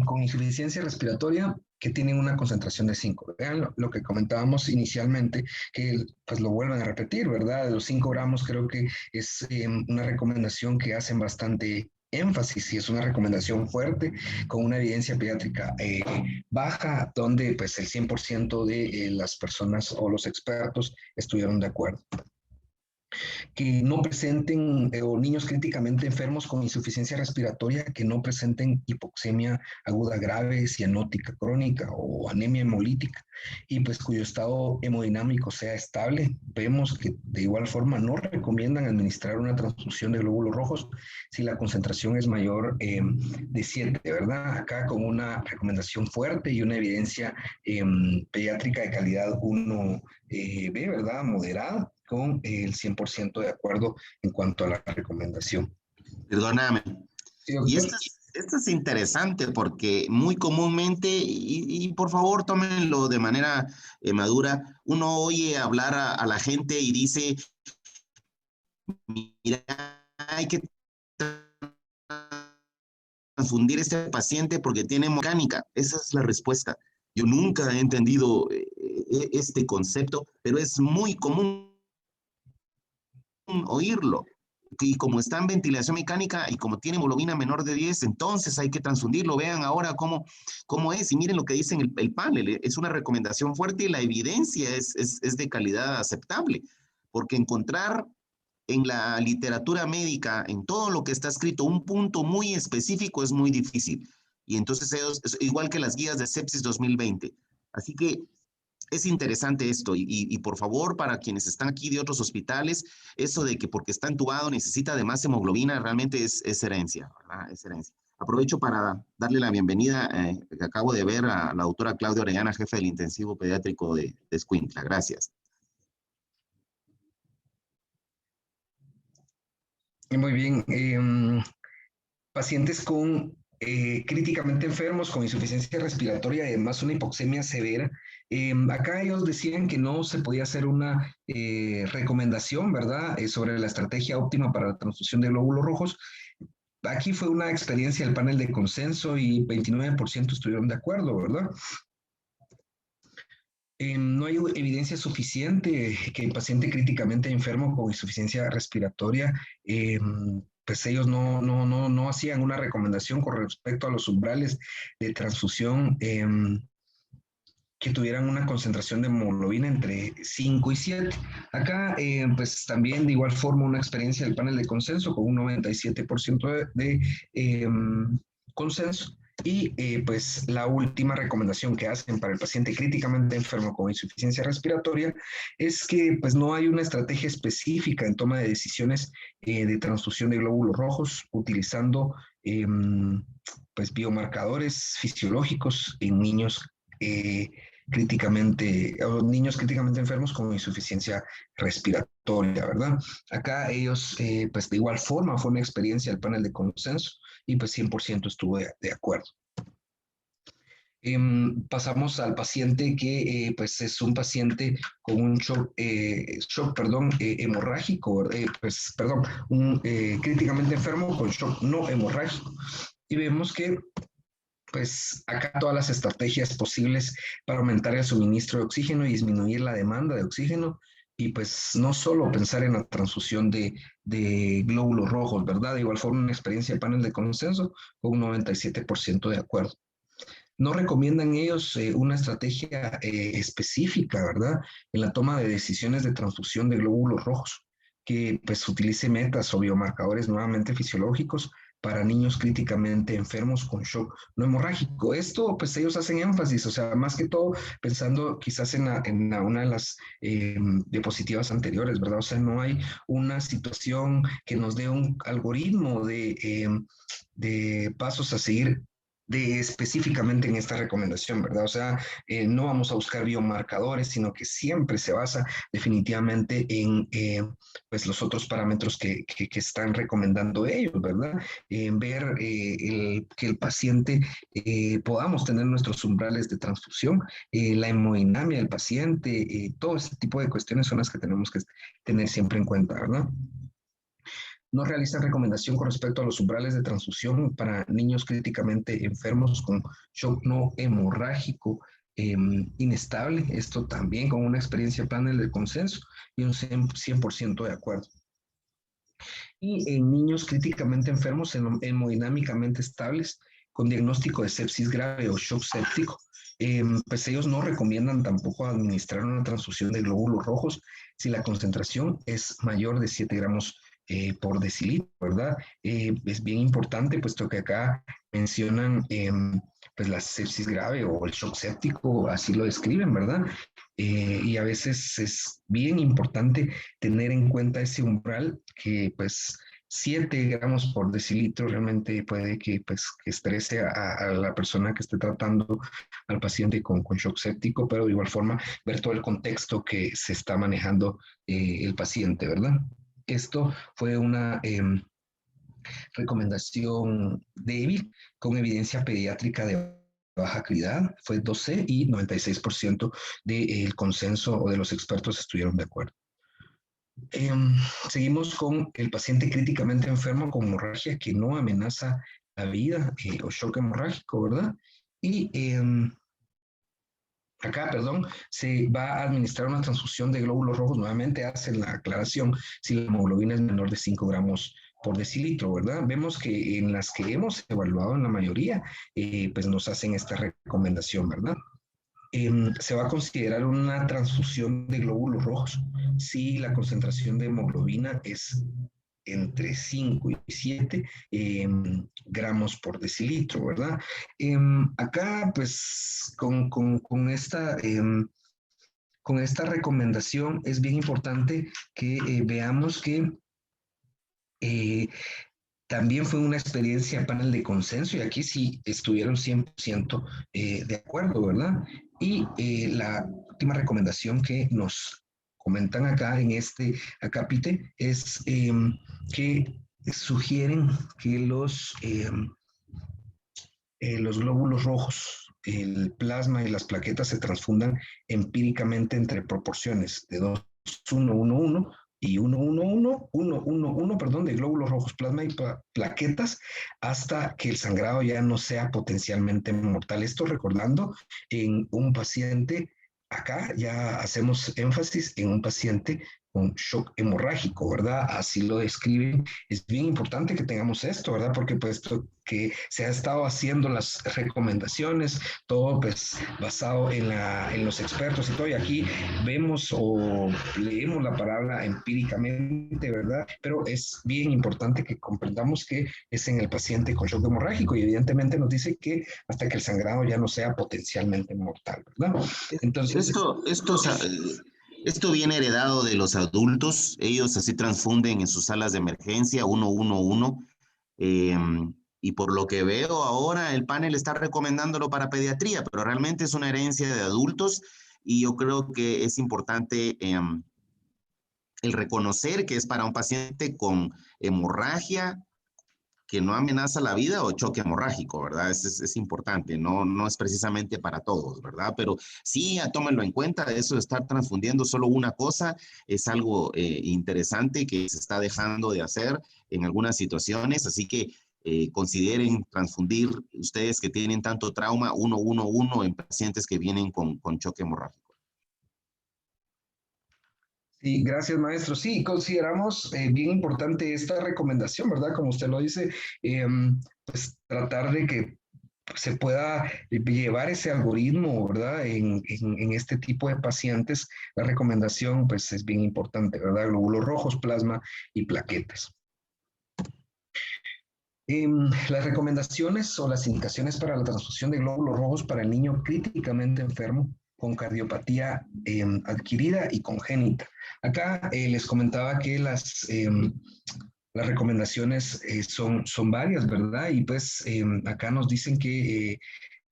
con insuficiencia respiratoria que tienen una concentración de 5. Vean lo que comentábamos inicialmente, que pues lo vuelven a repetir, ¿verdad? De los 5 gramos creo que es una recomendación que hacen bastante énfasis y es una recomendación fuerte con una evidencia pediátrica baja, donde pues el 100% de las personas o los expertos estuvieron de acuerdo. que no presenten, o niños críticamente enfermos con insuficiencia respiratoria que no presenten hipoxemia aguda grave, cianótica crónica o anemia hemolítica, y pues cuyo estado hemodinámico sea estable. Vemos que de igual forma no recomiendan administrar una transfusión de glóbulos rojos si la concentración es mayor de 7, ¿verdad? Acá con una recomendación fuerte y una evidencia pediátrica de calidad 1B, ¿verdad? Moderada, con el 100% de acuerdo en cuanto a la recomendación. Perdóname. Sí, Y doctor. esto es interesante porque muy comúnmente, y por favor tómenlo de manera madura, uno oye hablar a la gente y dice, mira, hay que confundir a este paciente porque tiene mecánica. Esa es la respuesta. Yo nunca he entendido este concepto, pero es muy común oírlo. Y como está en ventilación mecánica y como tiene hemoglobina menor de 10, entonces hay que transfundirlo. Vean ahora cómo es. Y miren lo que dice el panel. Es una recomendación fuerte y la evidencia es de calidad aceptable. Porque encontrar en la literatura médica, en todo lo que está escrito, un punto muy específico es muy difícil. Y entonces es igual que las guías de sepsis 2020. Así que es interesante esto y por favor, para quienes están aquí de otros hospitales, eso de que porque está entubado necesita de más hemoglobina realmente es herencia, ¿verdad? Es herencia. Aprovecho para darle la bienvenida, que acabo de ver a la doctora Claudia Orellana, jefe del intensivo pediátrico de Escuintla. Gracias. Muy bien. Pacientes con críticamente enfermos, con insuficiencia respiratoria y además una hipoxemia severa. Acá ellos decían que no se podía hacer una recomendación, ¿verdad?, sobre la estrategia óptima para la transfusión de glóbulos rojos. Aquí fue una experiencia del panel de consenso y 29% estuvieron de acuerdo, ¿verdad? No hay evidencia suficiente que el paciente críticamente enfermo con insuficiencia respiratoria, pues ellos no hacían una recomendación con respecto a los umbrales de transfusión que tuvieran una concentración de hemoglobina entre 5 y 7. Acá, pues también de igual forma una experiencia del panel de consenso con un 97% de consenso. Y pues la última recomendación que hacen para el paciente críticamente enfermo con insuficiencia respiratoria es que pues no hay una estrategia específica en toma de decisiones de transfusión de glóbulos rojos utilizando pues biomarcadores fisiológicos en niños niños críticamente enfermos con insuficiencia respiratoria, ¿verdad? Acá ellos, pues de igual forma, fue una experiencia del panel de consenso y pues 100% estuvo de acuerdo. Pasamos al paciente que pues es un paciente con un shock hemorrágico, críticamente enfermo con shock no hemorrágico. Y vemos que pues acá todas las estrategias posibles para aumentar el suministro de oxígeno y disminuir la demanda de oxígeno, y pues no solo pensar en la transfusión de glóbulos rojos, ¿verdad? De igual forma una experiencia de panel de consenso con un 97% de acuerdo. No recomiendan ellos una estrategia específica, ¿verdad?, en la toma de decisiones de transfusión de glóbulos rojos, que pues utilice metas o biomarcadores nuevamente fisiológicos para niños críticamente enfermos con shock no hemorrágico. Esto, pues ellos hacen énfasis, o sea, más que todo pensando quizás en una de las diapositivas anteriores, ¿verdad? O sea, no hay una situación que nos dé un algoritmo de pasos a seguir específicamente en esta recomendación, ¿verdad? O sea, no vamos a buscar biomarcadores, sino que siempre se basa definitivamente en pues los otros parámetros que están recomendando ellos, ¿verdad? En ver que el paciente podamos tener nuestros umbrales de transfusión, la hemodinamia del paciente, todo este tipo de cuestiones son las que tenemos que tener siempre en cuenta, ¿verdad? No realizan recomendación con respecto a los umbrales de transfusión para niños críticamente enfermos con shock no hemorrágico inestable. Esto también con una experiencia panel de consenso y un 100% de acuerdo. Y en niños críticamente enfermos hemodinámicamente estables con diagnóstico de sepsis grave o shock séptico, pues ellos no recomiendan tampoco administrar una transfusión de glóbulos rojos si la concentración es mayor de 7 gramos por decilitro, ¿verdad? Es bien importante, puesto que acá mencionan pues la sepsis grave o el shock séptico, así lo describen, ¿verdad? Y a veces es bien importante tener en cuenta ese umbral que pues 7 gramos por decilitro realmente puede que, pues, que estrese a la persona que esté tratando al paciente con shock séptico, pero de igual forma ver todo el contexto que se está manejando el paciente, ¿verdad? Esto fue una recomendación débil con evidencia pediátrica de baja calidad, fue 12 y 96% del consenso o de los expertos estuvieron de acuerdo. Seguimos con el paciente críticamente enfermo con hemorragia que no amenaza la vida o shock hemorrágico, ¿verdad? Y acá, perdón, se va a administrar una transfusión de glóbulos rojos. Nuevamente hacen la aclaración si la hemoglobina es menor de 5 gramos por decilitro, ¿verdad? Vemos que en las que hemos evaluado en la mayoría, pues nos hacen esta recomendación, ¿verdad? Se va a considerar una transfusión de glóbulos rojos si la concentración de hemoglobina es entre 5 y 7 gramos por decilitro, ¿verdad? Acá, pues, con esta recomendación es bien importante que veamos que también fue una experiencia panel de consenso y aquí sí estuvieron 100% de acuerdo, ¿verdad? Y la última recomendación que nos comentan acá en este acápite es que sugieren que los glóbulos rojos, el plasma y las plaquetas se transfundan empíricamente entre proporciones de 2:1:1:1 y 1:1:1:1:1, perdón, de glóbulos rojos, plasma y plaquetas hasta que el sangrado ya no sea potencialmente mortal. Esto recordando en un paciente, acá ya hacemos énfasis en un paciente con shock hemorrágico, ¿verdad? Así lo describen. Es bien importante que tengamos esto, ¿verdad? Porque pues que se ha estado haciendo las recomendaciones, todo pues basado en los expertos y todo, y aquí vemos o leemos la palabra empíricamente, ¿verdad? Pero es bien importante que comprendamos que es en el paciente con shock hemorrágico y evidentemente nos dice que hasta que el sangrado ya no sea potencialmente mortal, ¿verdad? Entonces, Esto viene heredado de los adultos. Ellos así transfunden en sus salas de emergencia 1:1:1. Y por lo que veo ahora, el panel está recomendándolo para pediatría, pero realmente es una herencia de adultos y yo creo que es importante el reconocer que es para un paciente con hemorragia que no amenaza la vida o choque hemorrágico, ¿verdad? Es importante, no es precisamente para todos, ¿verdad? Pero sí, tómenlo en cuenta, eso de estar transfundiendo solo una cosa es algo interesante que se está dejando de hacer en algunas situaciones, así que consideren transfundir ustedes que tienen tanto trauma 1:1:1 en pacientes que vienen con choque hemorrágico. Sí, gracias, maestro. Sí, consideramos bien importante esta recomendación, ¿verdad? Como usted lo dice, pues tratar de que se pueda llevar ese algoritmo, ¿verdad? En este tipo de pacientes, la recomendación, pues es bien importante, ¿verdad? Glóbulos rojos, plasma y plaquetas. Las recomendaciones o las indicaciones para la transfusión de glóbulos rojos para el niño críticamente enfermo con cardiopatía adquirida y congénita. Acá les comentaba que las recomendaciones son varias, ¿verdad? Y pues acá nos dicen que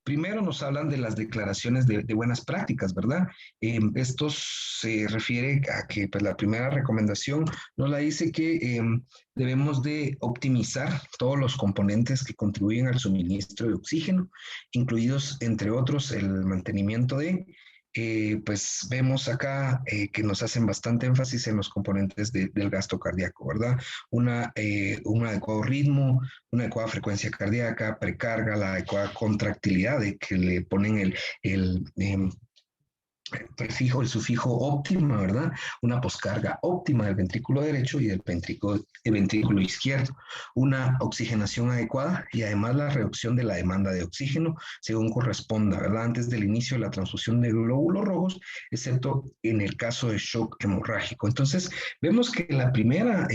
primero nos hablan de las declaraciones de buenas prácticas, ¿verdad? Esto se refiere a que pues, la primera recomendación nos la dice que debemos de optimizar todos los componentes que contribuyen al suministro de oxígeno, incluidos, entre otros, el mantenimiento de pues vemos acá que nos hacen bastante énfasis en los componentes del gasto cardíaco, ¿verdad? Un adecuado ritmo, una adecuada frecuencia cardíaca, precarga, la adecuada contractilidad de que le ponen prefijo, el sufijo óptima, ¿verdad? Una poscarga óptima del ventrículo derecho y del ventrículo izquierdo, una oxigenación adecuada y además la reducción de la demanda de oxígeno según corresponda, ¿verdad? Antes del inicio de la transfusión de glóbulos rojos, excepto en el caso de shock hemorrágico. Entonces, vemos que la primera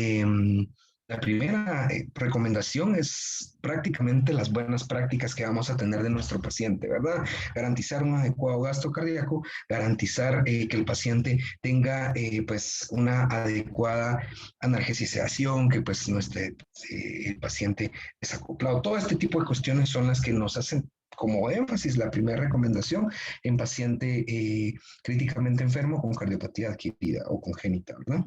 recomendación es prácticamente las buenas prácticas que vamos a tener de nuestro paciente, ¿verdad? Garantizar un adecuado gasto cardíaco, garantizar que el paciente tenga pues una adecuada analgesización, que pues no esté el paciente desacoplado. Todo este tipo de cuestiones son las que nos hacen como énfasis la primera recomendación en paciente críticamente enfermo con cardiopatía adquirida o congénita, ¿verdad?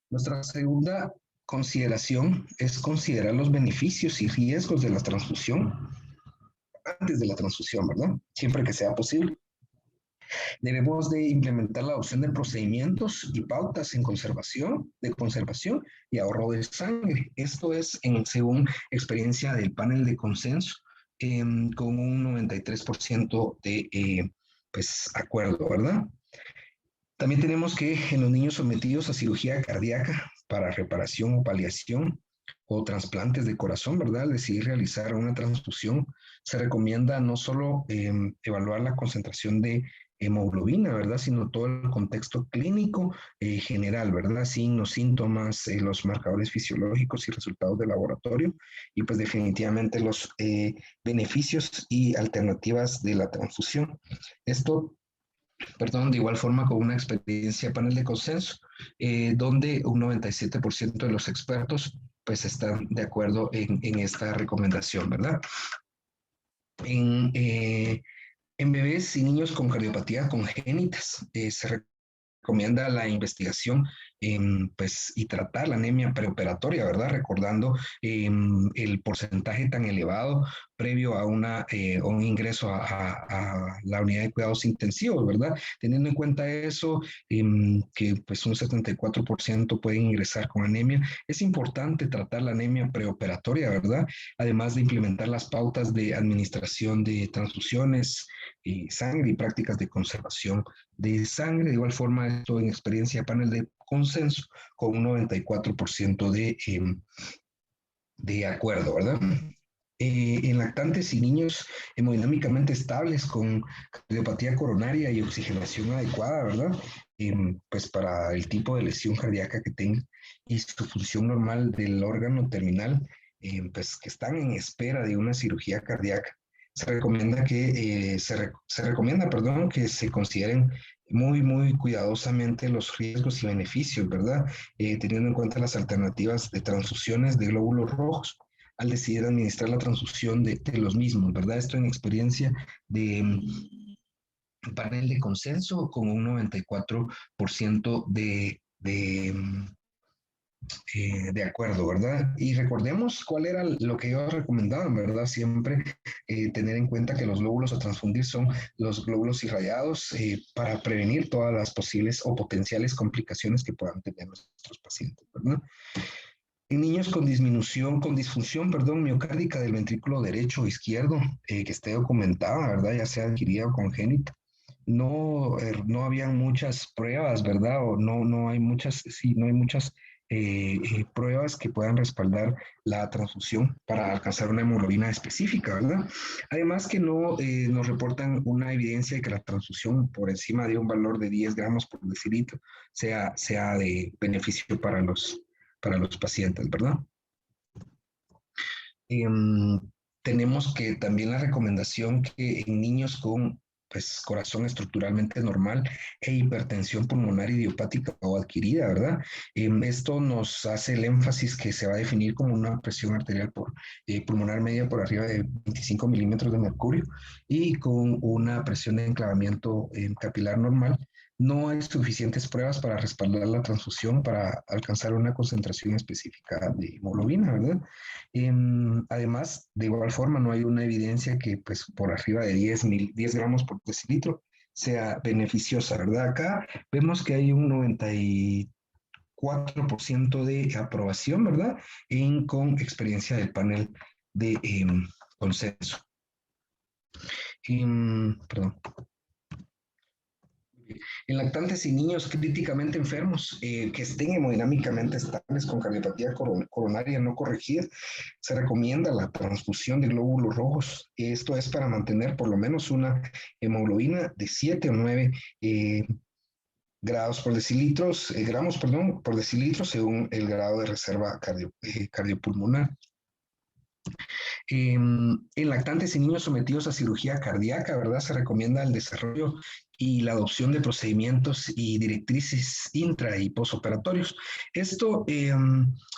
Nuestra segunda consideración es considerar los beneficios y riesgos de la transfusión antes de la transfusión, ¿verdad? Siempre que sea posible. Debemos de implementar la adopción de procedimientos y pautas en de conservación y ahorro de sangre. Esto es según experiencia del panel de consenso, con un 93% de pues, acuerdo, ¿verdad? También tenemos que en los niños sometidos a cirugía cardíaca para reparación o paliación o trasplantes de corazón, ¿verdad? Al decidir realizar una transfusión, se recomienda no solo evaluar la concentración de hemoglobina, ¿verdad? Sino todo el contexto clínico general, ¿verdad? Signos, síntomas, los marcadores fisiológicos y resultados de laboratorio y pues definitivamente los beneficios y alternativas de la transfusión. Esto de igual forma con una experiencia panel de consenso, donde un 97% de los expertos pues están de acuerdo en esta recomendación, ¿verdad? En bebés y niños con cardiopatía congénitas se recomienda la investigación pues, y tratar la anemia preoperatoria, ¿verdad? Recordando el porcentaje tan elevado previo a un ingreso a la unidad de cuidados intensivos, ¿verdad? Teniendo en cuenta eso, que pues un 74% pueden ingresar con anemia, es importante tratar la anemia preoperatoria, ¿verdad? Además de implementar las pautas de administración de transfusiones, sangre y prácticas de conservación de sangre. De igual forma, esto en experiencia panel de consenso con un 94% de acuerdo, ¿verdad? En lactantes y niños hemodinámicamente estables con cardiopatía coronaria y oxigenación adecuada, ¿verdad? Pues para el tipo de lesión cardíaca que tengan y su función normal del órgano terminal, pues que están en espera de una cirugía cardíaca. Se recomienda, perdón, que se consideren muy cuidadosamente los riesgos y beneficios, ¿verdad? Teniendo en cuenta las alternativas de transfusiones de glóbulos rojos al decidir administrar la transfusión de los mismos, ¿verdad? Esto en experiencia de panel de consenso con un 94% de acuerdo, ¿verdad? Y recordemos cuál era lo que ellos recomendaban, ¿verdad? Siempre tener en cuenta que los glóbulos a transfundir son los glóbulos irradiados para prevenir todas las posibles o potenciales complicaciones que puedan tener nuestros pacientes, ¿verdad? En niños con disfunción, miocárdica del ventrículo derecho o izquierdo, que esté documentada, ¿verdad? Ya sea adquirida o congénita. No habían muchas pruebas, ¿verdad? O no hay muchas, sí, no hay muchas pruebas que puedan respaldar la transfusión para alcanzar una hemoglobina específica, ¿verdad? Además que no nos reportan una evidencia de que la transfusión por encima de un valor de 10 gramos por decilitro sea de beneficio para los pacientes, ¿verdad? Tenemos que también la recomendación que en niños con pues, corazón estructuralmente normal e hipertensión pulmonar idiopática o adquirida, ¿verdad? Esto nos hace el énfasis que se va a definir como una presión arterial pulmonar media por arriba de 25 milímetros de mercurio y con una presión de enclavamiento capilar normal. No hay suficientes pruebas para respaldar la transfusión para alcanzar una concentración específica de hemoglobina, ¿verdad? Además, de igual forma, no hay una evidencia que pues, por arriba de 10 gramos por decilitro sea beneficiosa, ¿verdad? Acá vemos que hay un 94% de aprobación, ¿verdad? Con experiencia del panel de consenso. Perdón. En lactantes y niños críticamente enfermos que estén hemodinámicamente estables con cardiopatía coronaria no corregida, se recomienda la transfusión de glóbulos rojos. Esto es para mantener por lo menos una hemoglobina de 7 o 9 gramos por decilitro según el grado de reserva cardiopulmonar. En lactantes y niños sometidos a cirugía cardíaca, ¿verdad? Se recomienda el desarrollo y la adopción de procedimientos y directrices intra y posoperatorios. Esto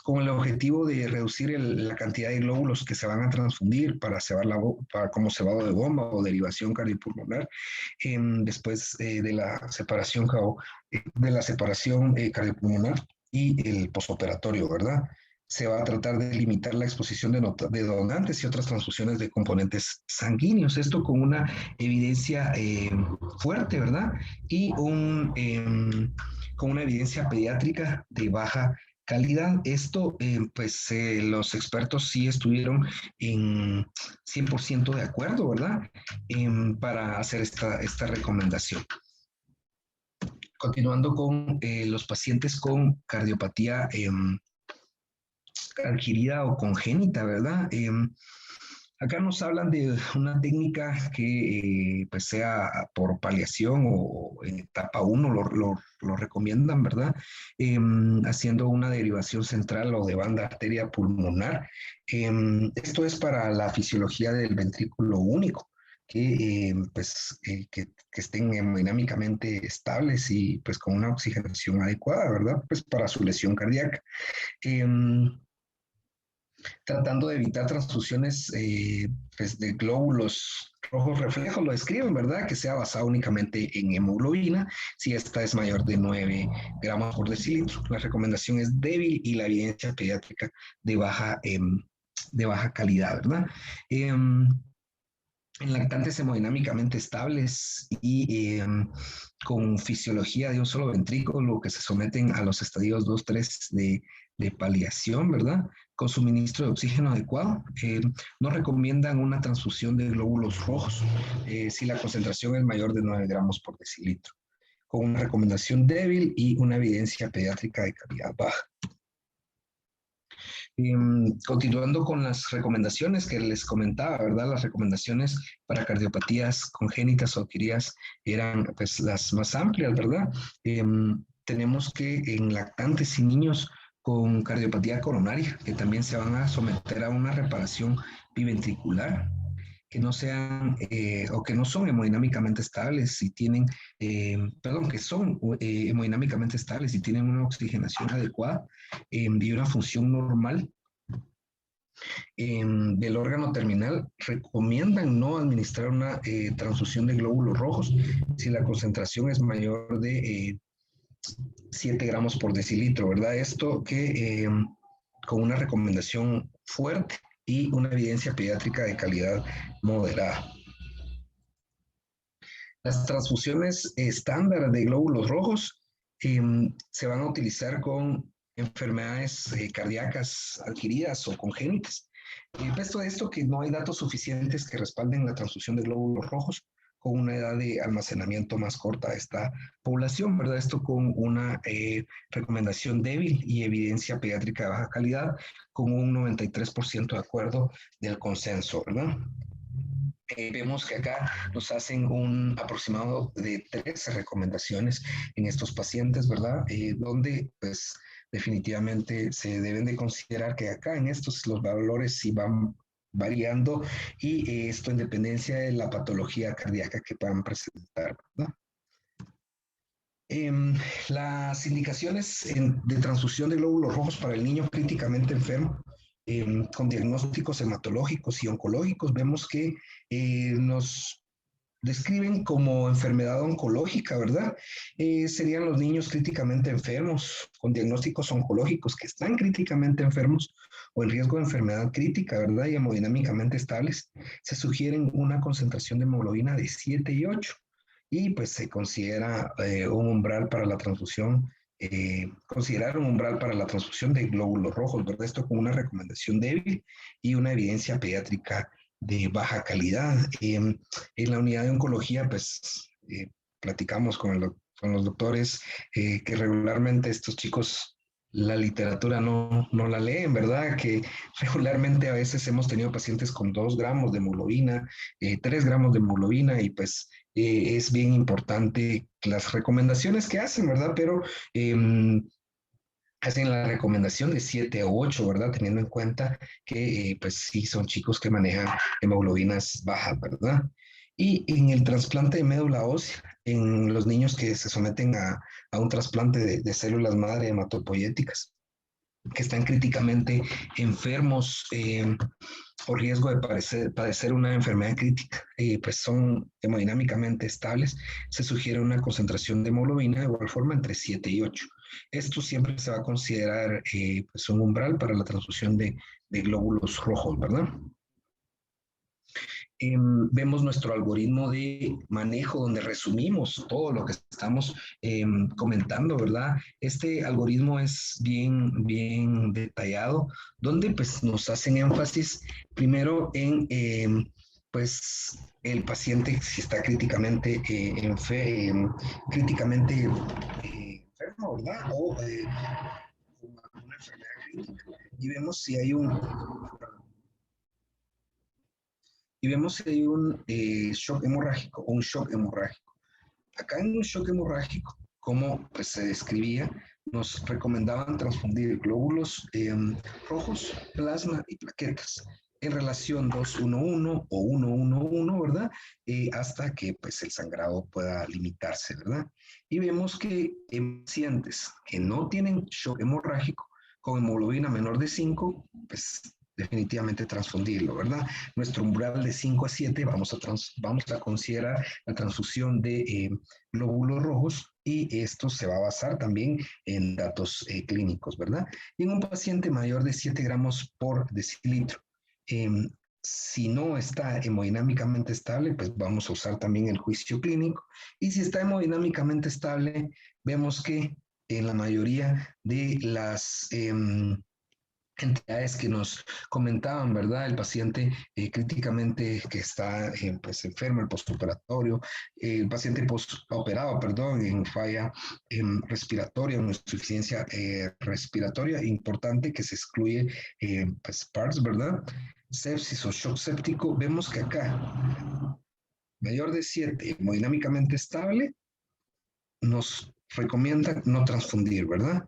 con el objetivo de reducir la cantidad de glóbulos que se van a transfundir como cebado de bomba o derivación cardiopulmonar después de la separación cardiopulmonar y el posoperatorio, ¿verdad? Se va a tratar de limitar la exposición de donantes y otras transfusiones de componentes sanguíneos. Esto con una evidencia fuerte, ¿verdad? Y con una evidencia pediátrica de baja calidad. Esto, los expertos sí estuvieron en 100% de acuerdo, ¿verdad? Para hacer esta recomendación. Continuando con los pacientes con cardiopatía adquirida o congénita, ¿verdad? Acá nos hablan de una técnica que pues sea por paliación o en etapa 1 lo recomiendan, ¿verdad? Haciendo una derivación central o de banda arteria pulmonar. Esto es para la fisiología del ventrículo único. Que estén hemodinámicamente estables y pues con una oxigenación adecuada, ¿verdad? Pues para su lesión cardíaca. Tratando de evitar transfusiones de glóbulos rojos reflejos, lo describen, ¿verdad? Que sea basado únicamente en hemoglobina, si esta es mayor de 9 gramos por decilitro. La recomendación es débil y la evidencia pediátrica de baja calidad, ¿verdad? En lactantes hemodinámicamente estables y con fisiología de un solo ventrículo que se someten a los estadios 2-3 de paliación, ¿verdad? Con suministro de oxígeno adecuado, no recomiendan una transfusión de glóbulos rojos si la concentración es mayor de 9 gramos por decilitro, con una recomendación débil y una evidencia pediátrica de calidad baja. Continuando con las recomendaciones que les comentaba, ¿verdad? Las recomendaciones para cardiopatías congénitas o adquiridas eran pues las más amplias, ¿verdad? Tenemos que en lactantes y niños con cardiopatía coronaria, que también se van a someter a una reparación biventricular, que no sean o que no son hemodinámicamente estables y tienen, que son hemodinámicamente estables y tienen una oxigenación adecuada y una función normal del órgano terminal, recomiendan no administrar una transfusión de glóbulos rojos si la concentración es mayor de 7 gramos por decilitro, ¿verdad? Esto que con una recomendación fuerte y una evidencia pediátrica de calidad moderada. Las transfusiones estándar de glóbulos rojos se van a utilizar con enfermedades cardíacas adquiridas o congénitas. Puesto esto que no hay datos suficientes que respalden la transfusión de glóbulos rojos con una edad de almacenamiento más corta a esta población, ¿verdad? Esto con una recomendación débil y evidencia pediátrica de baja calidad, con un 93% de acuerdo del consenso, ¿verdad? Vemos que acá nos hacen un aproximado de 13 recomendaciones en estos pacientes, ¿verdad? Donde, pues, definitivamente se deben de considerar que acá en estos los valores sí van variando y esto en dependencia de la patología cardíaca que puedan presentar, ¿verdad? Las indicaciones de transfusión de glóbulos rojos para el niño críticamente enfermo con diagnósticos hematológicos y oncológicos, vemos que nos describen como enfermedad oncológica, ¿verdad? Serían los niños críticamente enfermos con diagnósticos oncológicos que están críticamente enfermos o en riesgo de enfermedad crítica, ¿verdad? Y hemodinámicamente estables. Se sugieren una concentración de hemoglobina de 7 y 8 y pues se considera un umbral para la transfusión considerar un umbral para la transfusión de glóbulos rojos, ¿verdad? Esto con una recomendación débil y una evidencia pediátrica de baja calidad. En la unidad de oncología, pues, platicamos con el con los doctores, que regularmente estos chicos la literatura no la leen, ¿verdad? Que regularmente a veces hemos tenido pacientes con 2 gramos de hemoglobina, 3 gramos de hemoglobina y pues es bien importante las recomendaciones que hacen, ¿verdad? Pero hacen la recomendación de 7 o 8, ¿verdad? Teniendo en cuenta que pues sí son chicos que manejan hemoglobinas bajas, ¿verdad? Y en el trasplante de médula ósea, en los niños que se someten a un trasplante de células madre hematopoyéticas, que están críticamente enfermos o riesgo de padecer una enfermedad crítica, pues son hemodinámicamente estables, se sugiere una concentración de hemoglobina de igual forma entre 7 y 8. Esto siempre se va a considerar pues un umbral para la transfusión de glóbulos rojos, ¿verdad? Vemos nuestro algoritmo de manejo donde resumimos todo lo que estamos comentando, ¿verdad? Este algoritmo es bien detallado, donde pues nos hacen énfasis primero en pues el paciente si está críticamente, críticamente enfermo, ¿verdad? O una enfermedad crítica. Y vemos si hay un shock hemorrágico o un shock hemorrágico. Acá en un shock hemorrágico, como pues, se describía, nos recomendaban transfundir glóbulos rojos, plasma y plaquetas en relación 2:1:1 o 1:1:1, ¿verdad? Hasta que pues el sangrado pueda limitarse, ¿verdad? Y vemos que en pacientes que no tienen shock hemorrágico con hemoglobina menor de 5, pues definitivamente transfundirlo, ¿verdad? Nuestro umbral de 5 a 7 vamos a considerar la transfusión de glóbulos rojos y esto se va a basar también en datos clínicos, ¿verdad? Y en un paciente mayor de 7 gramos por decilitro, si no está hemodinámicamente estable, pues vamos a usar también el juicio clínico. Y si está hemodinámicamente estable, vemos que en la mayoría de las entidades que nos comentaban, ¿verdad? El paciente críticamente que está pues enfermo, el postoperatorio, el paciente postoperado, perdón, en falla respiratoria, en insuficiencia respiratoria, importante que se excluye pues PARS, ¿verdad? Sepsis o shock séptico, vemos que acá, mayor de 7, hemodinámicamente estable, nos recomienda no transfundir, ¿verdad?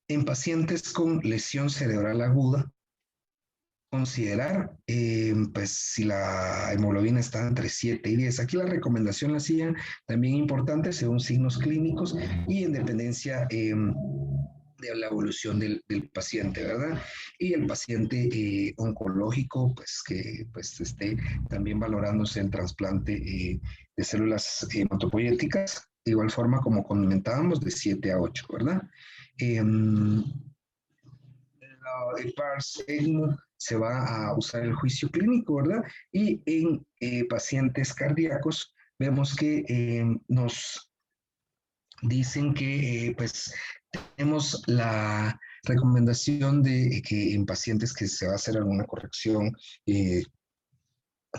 En pacientes con lesión cerebral aguda, considerar pues si la hemoglobina está entre 7 y 10. Aquí la recomendación la hacían también importante según signos clínicos y en dependencia de la evolución del paciente, ¿verdad? Y el paciente oncológico, pues que pues esté también valorándose el trasplante de células hematopoyéticas, de igual forma como comentábamos, de 7 a 8, ¿verdad? El PARS-ECMO se va a usar el juicio clínico, ¿verdad? Y en pacientes cardíacos vemos que nos dicen que pues tenemos la recomendación de que en pacientes que se va a hacer alguna corrección de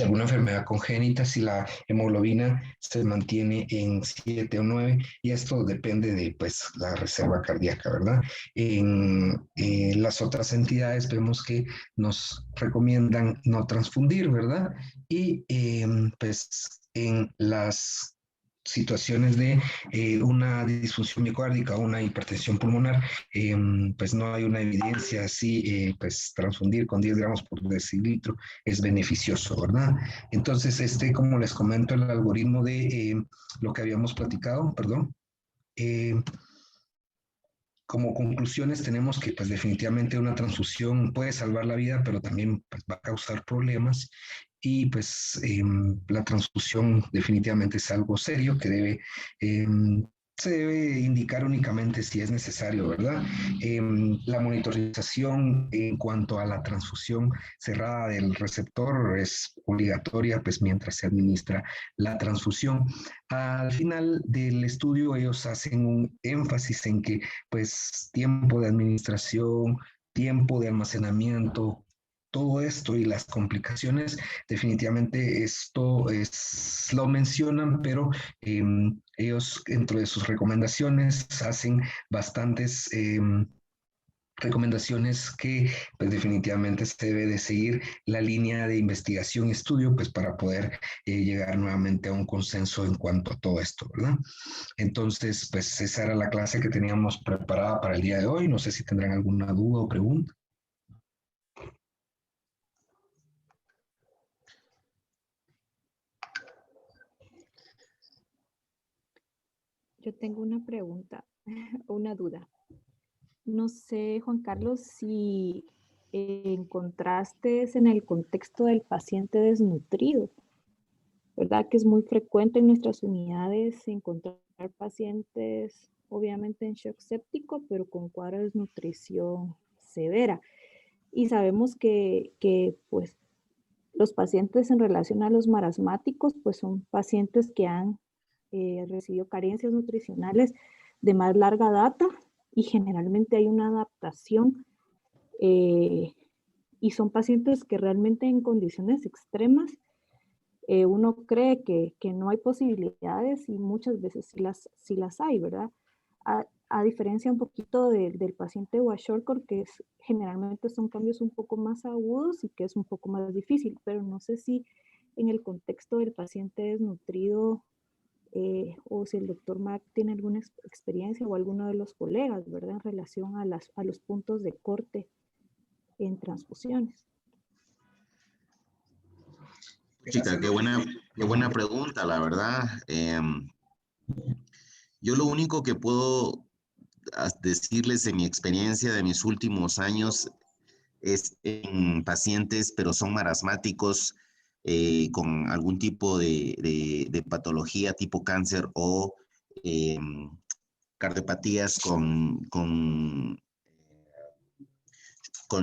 alguna enfermedad congénita, si la hemoglobina se mantiene en 7 o 9, y esto depende de pues, la reserva cardíaca, ¿verdad? En las otras entidades vemos que nos recomiendan no transfundir, ¿verdad? Y pues en las situaciones de una disfunción miocárdica o una hipertensión pulmonar, pues no hay una evidencia si pues transfundir con 10 gramos por decilitro es beneficioso, ¿verdad? Entonces, como les comento, el algoritmo de lo que habíamos platicado, perdón, como conclusiones tenemos que pues definitivamente una transfusión puede salvar la vida, pero también pues, va a causar problemas y pues la transfusión definitivamente es algo serio que se debe indicar únicamente si es necesario, ¿verdad? La monitorización en cuanto a la transfusión cerrada del receptor es obligatoria pues mientras se administra la transfusión. Al final del estudio ellos hacen un énfasis en que pues tiempo de administración, tiempo de almacenamiento, todo esto y las complicaciones, definitivamente esto lo mencionan, pero ellos dentro de sus recomendaciones hacen bastantes recomendaciones que pues definitivamente se debe de seguir la línea de investigación y estudio pues para poder llegar nuevamente a un consenso en cuanto a todo esto, ¿verdad? Entonces, pues esa era la clase que teníamos preparada para el día de hoy. No sé si tendrán alguna duda o pregunta. Yo tengo una pregunta o una duda. No sé, Juan Carlos, si encontraste en el contexto del paciente desnutrido, ¿verdad? Que es muy frecuente en nuestras unidades encontrar pacientes, obviamente en shock séptico, pero con cuadro de desnutrición severa. Y sabemos que pues, los pacientes en relación a los marasmáticos, pues son pacientes que han recibido carencias nutricionales de más larga data y generalmente hay una adaptación y son pacientes que realmente en condiciones extremas uno cree que no hay posibilidades y muchas veces sí las hay, ¿verdad? A diferencia un poquito del paciente Kwashiorkor, que generalmente son cambios un poco más agudos y que es un poco más difícil, pero no sé si en el contexto del paciente desnutrido o si el doctor Mac tiene alguna experiencia o alguno de los colegas, ¿verdad? En relación a los puntos de corte en transfusiones. Chica, qué buena pregunta, la verdad. Yo lo único que puedo decirles en mi experiencia de mis últimos años es en pacientes, pero son marasmáticos con algún tipo de patología tipo cáncer o cardiopatías con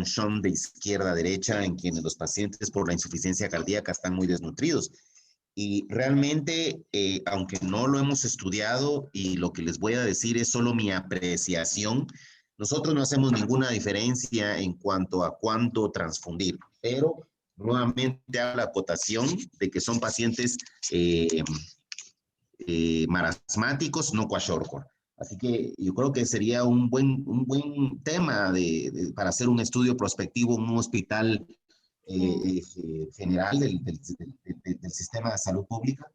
shunt de izquierda a derecha, en quienes los pacientes por la insuficiencia cardíaca están muy desnutridos. Y realmente, aunque no lo hemos estudiado y lo que les voy a decir es solo mi apreciación, nosotros no hacemos ninguna diferencia en cuanto a cuánto transfundir, pero nuevamente hago la acotación de que son pacientes marasmáticos, no Kwashiorkor. Así que yo creo que sería un buen tema para hacer un estudio prospectivo en un hospital general del sistema de salud pública.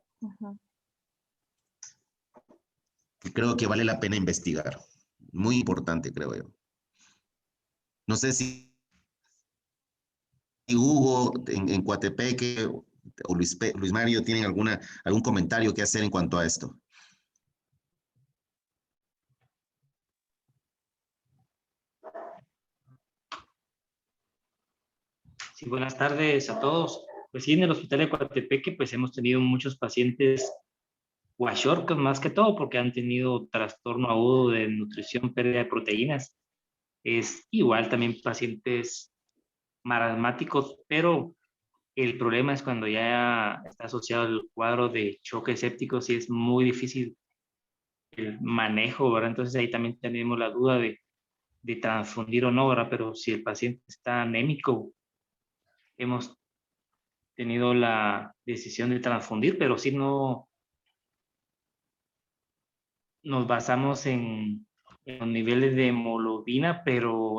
Creo que vale la pena investigar. Muy importante, creo yo. No sé si Hugo en Coatepeque o Luis Mario tienen algún comentario que hacer en cuanto a esto. Sí, buenas tardes a todos. Pues sí, en el hospital de Coatepeque pues hemos tenido muchos pacientes Kwashiorkor más que todo porque han tenido trastorno agudo de nutrición, pérdida de proteínas. Es igual también pacientes marasmáticos, pero el problema es cuando ya está asociado al cuadro de choque séptico, sí es muy difícil el manejo, ¿verdad? Entonces ahí también tenemos la duda de transfundir o no, ¿verdad? Pero si el paciente está anémico, hemos tenido la decisión de transfundir, pero si no nos basamos en los niveles de hemoglobina, pero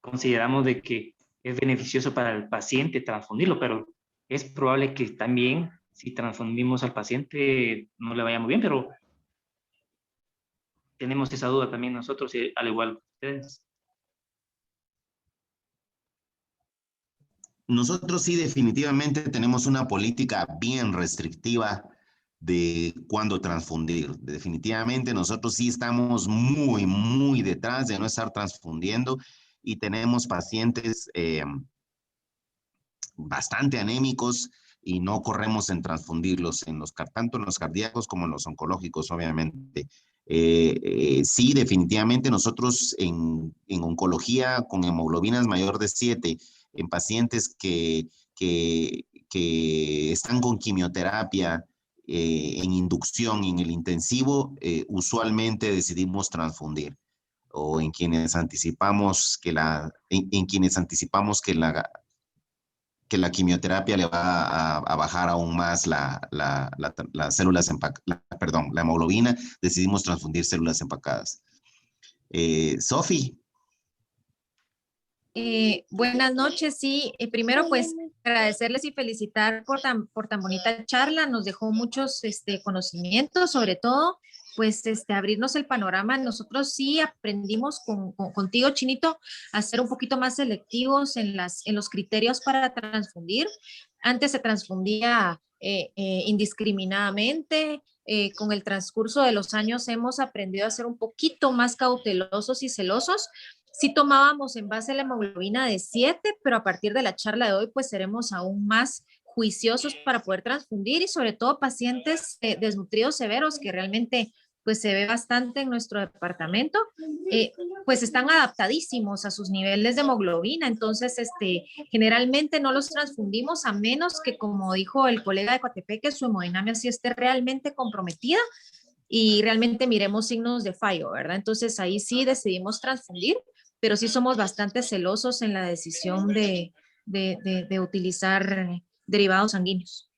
consideramos de que es beneficioso para el paciente transfundirlo, pero es probable que también si transfundimos al paciente no le vaya muy bien, pero tenemos esa duda también nosotros, al igual que ustedes. Nosotros sí definitivamente tenemos una política bien restrictiva de cuándo transfundir. Definitivamente nosotros sí estamos muy detrás de no estar transfundiendo y tenemos pacientes bastante anémicos y no corremos en transfundirlos, tanto en los cardíacos como en los oncológicos, obviamente. Sí, definitivamente nosotros en oncología con hemoglobinas mayor de 7, en pacientes que están con quimioterapia en inducción y en el intensivo, usualmente decidimos transfundir. o en quienes anticipamos que la quimioterapia le va a bajar aún más las células la hemoglobina, decidimos transfundir células empacadas. Sofi. Buenas noches, sí. Primero, pues, agradecerles y felicitar por tan bonita charla. Nos dejó muchos conocimientos, sobre todo, pues, abrirnos el panorama. Nosotros sí aprendimos contigo, Chinito, a ser un poquito más selectivos en los criterios para transfundir. Antes se transfundía indiscriminadamente. Con el transcurso de los años hemos aprendido a ser un poquito más cautelosos y celosos. Sí tomábamos en base a la hemoglobina de 7, pero a partir de la charla de hoy, pues seremos aún más juiciosos para poder transfundir y sobre todo pacientes desnutridos severos, que realmente pues se ve bastante en nuestro departamento, pues están adaptadísimos a sus niveles de hemoglobina. Entonces, generalmente no los transfundimos a menos que, como dijo el colega de Coatepeque, su hemodinamia sí esté realmente comprometida y realmente miremos signos de fallo, ¿verdad? Entonces ahí sí decidimos transfundir, pero sí somos bastante celosos en la decisión de utilizar derivados sanguíneos.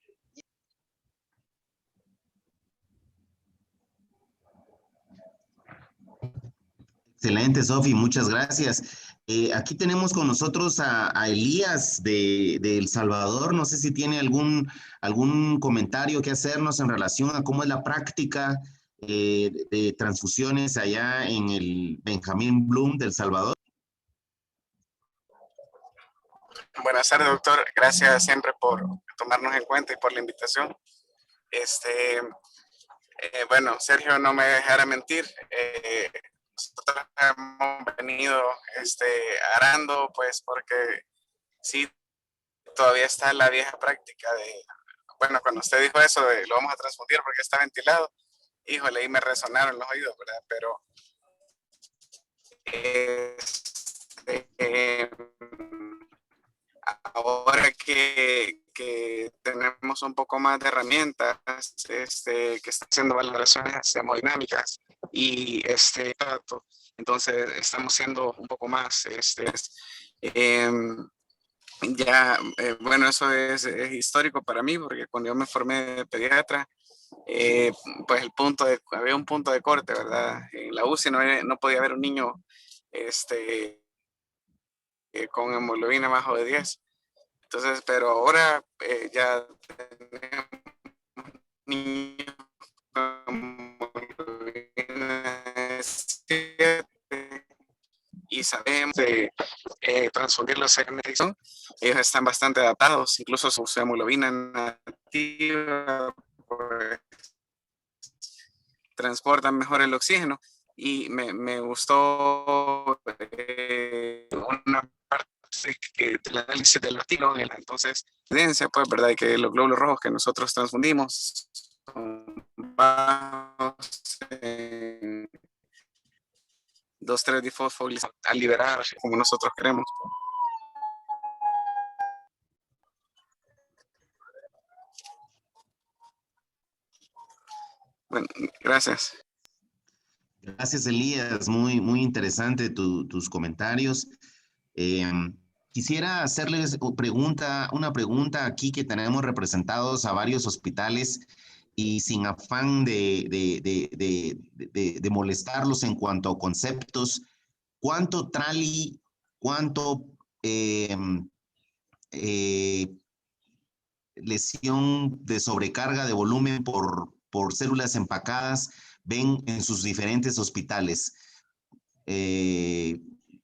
Excelente, Sofi, muchas gracias. Aquí tenemos con nosotros a Elías de El Salvador. No sé si tiene algún comentario que hacernos en relación a cómo es la práctica de transfusiones allá en el Benjamín Bloom del Salvador. Buenas tardes, doctor. Gracias siempre por tomarnos en cuenta y por la invitación. Bueno, Sergio no me dejará mentir. Nosotros hemos venido arando, pues, porque sí, todavía está la vieja práctica de, bueno, cuando usted dijo eso de lo vamos a transfundir porque está ventilado, híjole, ahí me resonaron los oídos, ¿verdad? Pero ahora que tenemos un poco más de herramientas, que están haciendo valoraciones hemodinámicas y entonces estamos siendo un poco más, bueno, eso es histórico para mí, porque cuando yo me formé de pediatra, pues había un punto de corte, ¿verdad? En la UCI no podía haber un niño con hemoglobina bajo de 10. Entonces, pero ahora ya tenemos niños con hemoglobina de 7 y sabemos de transfundirlos en medición. Ellos están bastante adaptados, incluso su hemoglobina nativa, pues, transportan mejor el oxígeno. Y me gustó una parte del análisis del latino, entonces, evidencia, pues, ¿verdad? Que los glóbulos rojos que nosotros transfundimos son bajos en 2,3-difosfoglicina al liberar, como nosotros queremos. Bueno, gracias. Gracias, Elías. Muy interesante tus comentarios. Quisiera hacerles una pregunta aquí, que tenemos representados a varios hospitales y sin afán de molestarlos en cuanto a conceptos. ¿Cuánto TRALI, cuánto lesión de sobrecarga de volumen por células empacadas ven en sus diferentes hospitales?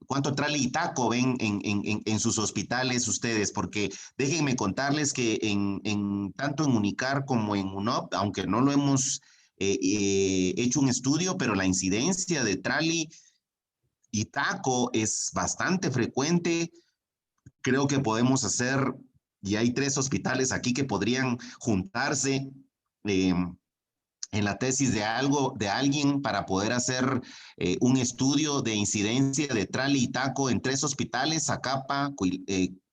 ¿Cuánto TRALI y TACO ven en sus hospitales ustedes? Porque déjenme contarles que tanto en UNICAR como en UNOP, aunque no lo hemos hecho un estudio, pero la incidencia de TRALI y TACO es bastante frecuente. Creo que podemos hacer, y hay 3 hospitales aquí que podrían juntarse en la tesis de alguien para poder hacer un estudio de incidencia de TRALI y TACO en 3 hospitales, Zacapa,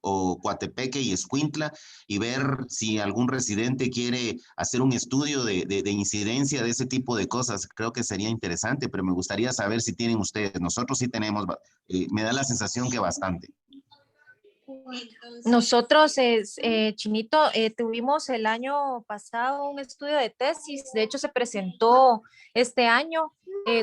o Coatepeque y Escuintla y ver si algún residente quiere hacer un estudio de incidencia de ese tipo de cosas. Creo que sería interesante, pero me gustaría saber si tienen ustedes. Nosotros sí tenemos, me da la sensación que bastante. Nosotros, Chinito, tuvimos el año pasado un estudio de tesis, de hecho se presentó este año,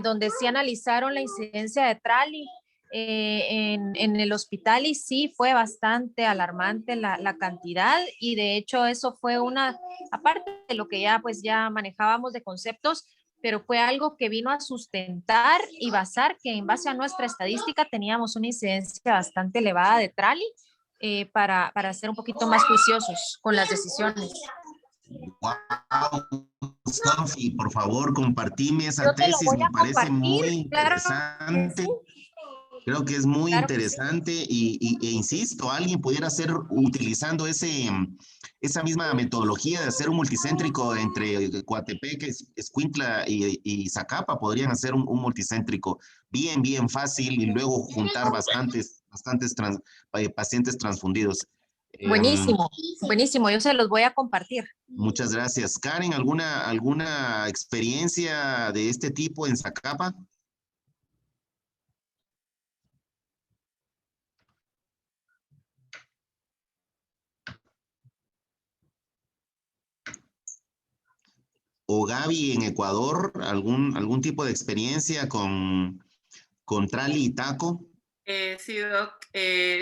donde sí analizaron la incidencia de Trali en el hospital y sí fue bastante alarmante la cantidad y de hecho eso fue una, aparte de lo que ya pues ya manejábamos de conceptos, pero fue algo que vino a sustentar y basar que en base a nuestra estadística teníamos una incidencia bastante elevada de Trali. Para ser un poquito más juiciosos con las decisiones. Wow, Sofi, por favor, compartime esa Yo te lo tesis, voy me a parece compartir, muy claro interesante. que sí. Creo que es muy Claro que sí. interesante e insisto, alguien pudiera hacer utilizando esa misma metodología de hacer un multicéntrico entre Coatepeque, Escuintla y Zacapa, podrían hacer un multicéntrico bien fácil y luego juntar bastantes pacientes transfundidos. Buenísimo, buenísimo, yo se los voy a compartir. Muchas gracias. Karen, ¿alguna experiencia de este tipo en Zacapa? O Gaby en Ecuador, algún tipo de experiencia con Trali y Taco. Sí, Doc.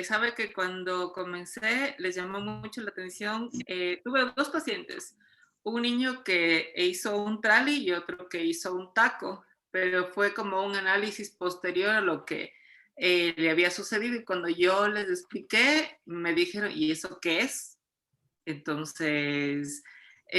Sabe que cuando comencé les llamó mucho la atención. Tuve dos pacientes, un niño que hizo un Trali y otro que hizo un Taco, pero fue como un análisis posterior a lo que le había sucedido y cuando yo les expliqué me dijeron, ¿y eso qué es? Entonces,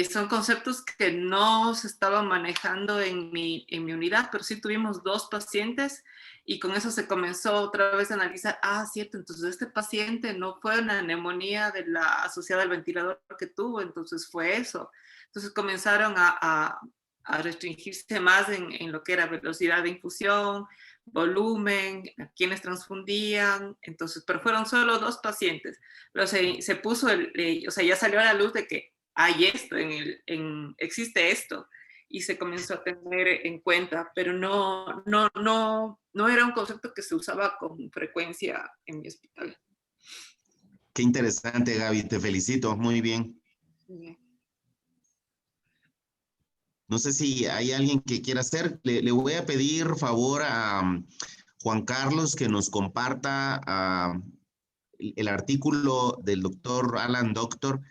son conceptos que no se estaban manejando en mi unidad, pero sí tuvimos dos pacientes y con eso se comenzó otra vez a analizar, cierto, entonces este paciente no fue una neumonía de la asociada al ventilador que tuvo, entonces fue eso. Entonces comenzaron a restringirse más en lo que era velocidad de infusión, volumen, a quienes transfundían, entonces, pero fueron solo dos pacientes, pero se puso, o sea, ya salió a la luz de que hay esto, existe esto, y se comenzó a tener en cuenta, pero no era un concepto que se usaba con frecuencia en mi hospital. Qué interesante, Gaby, te felicito, muy bien. Bien. No sé si hay alguien que quiera hacer, le voy a pedir favor a Juan Carlos que nos comparta el artículo del doctor Alan Doctor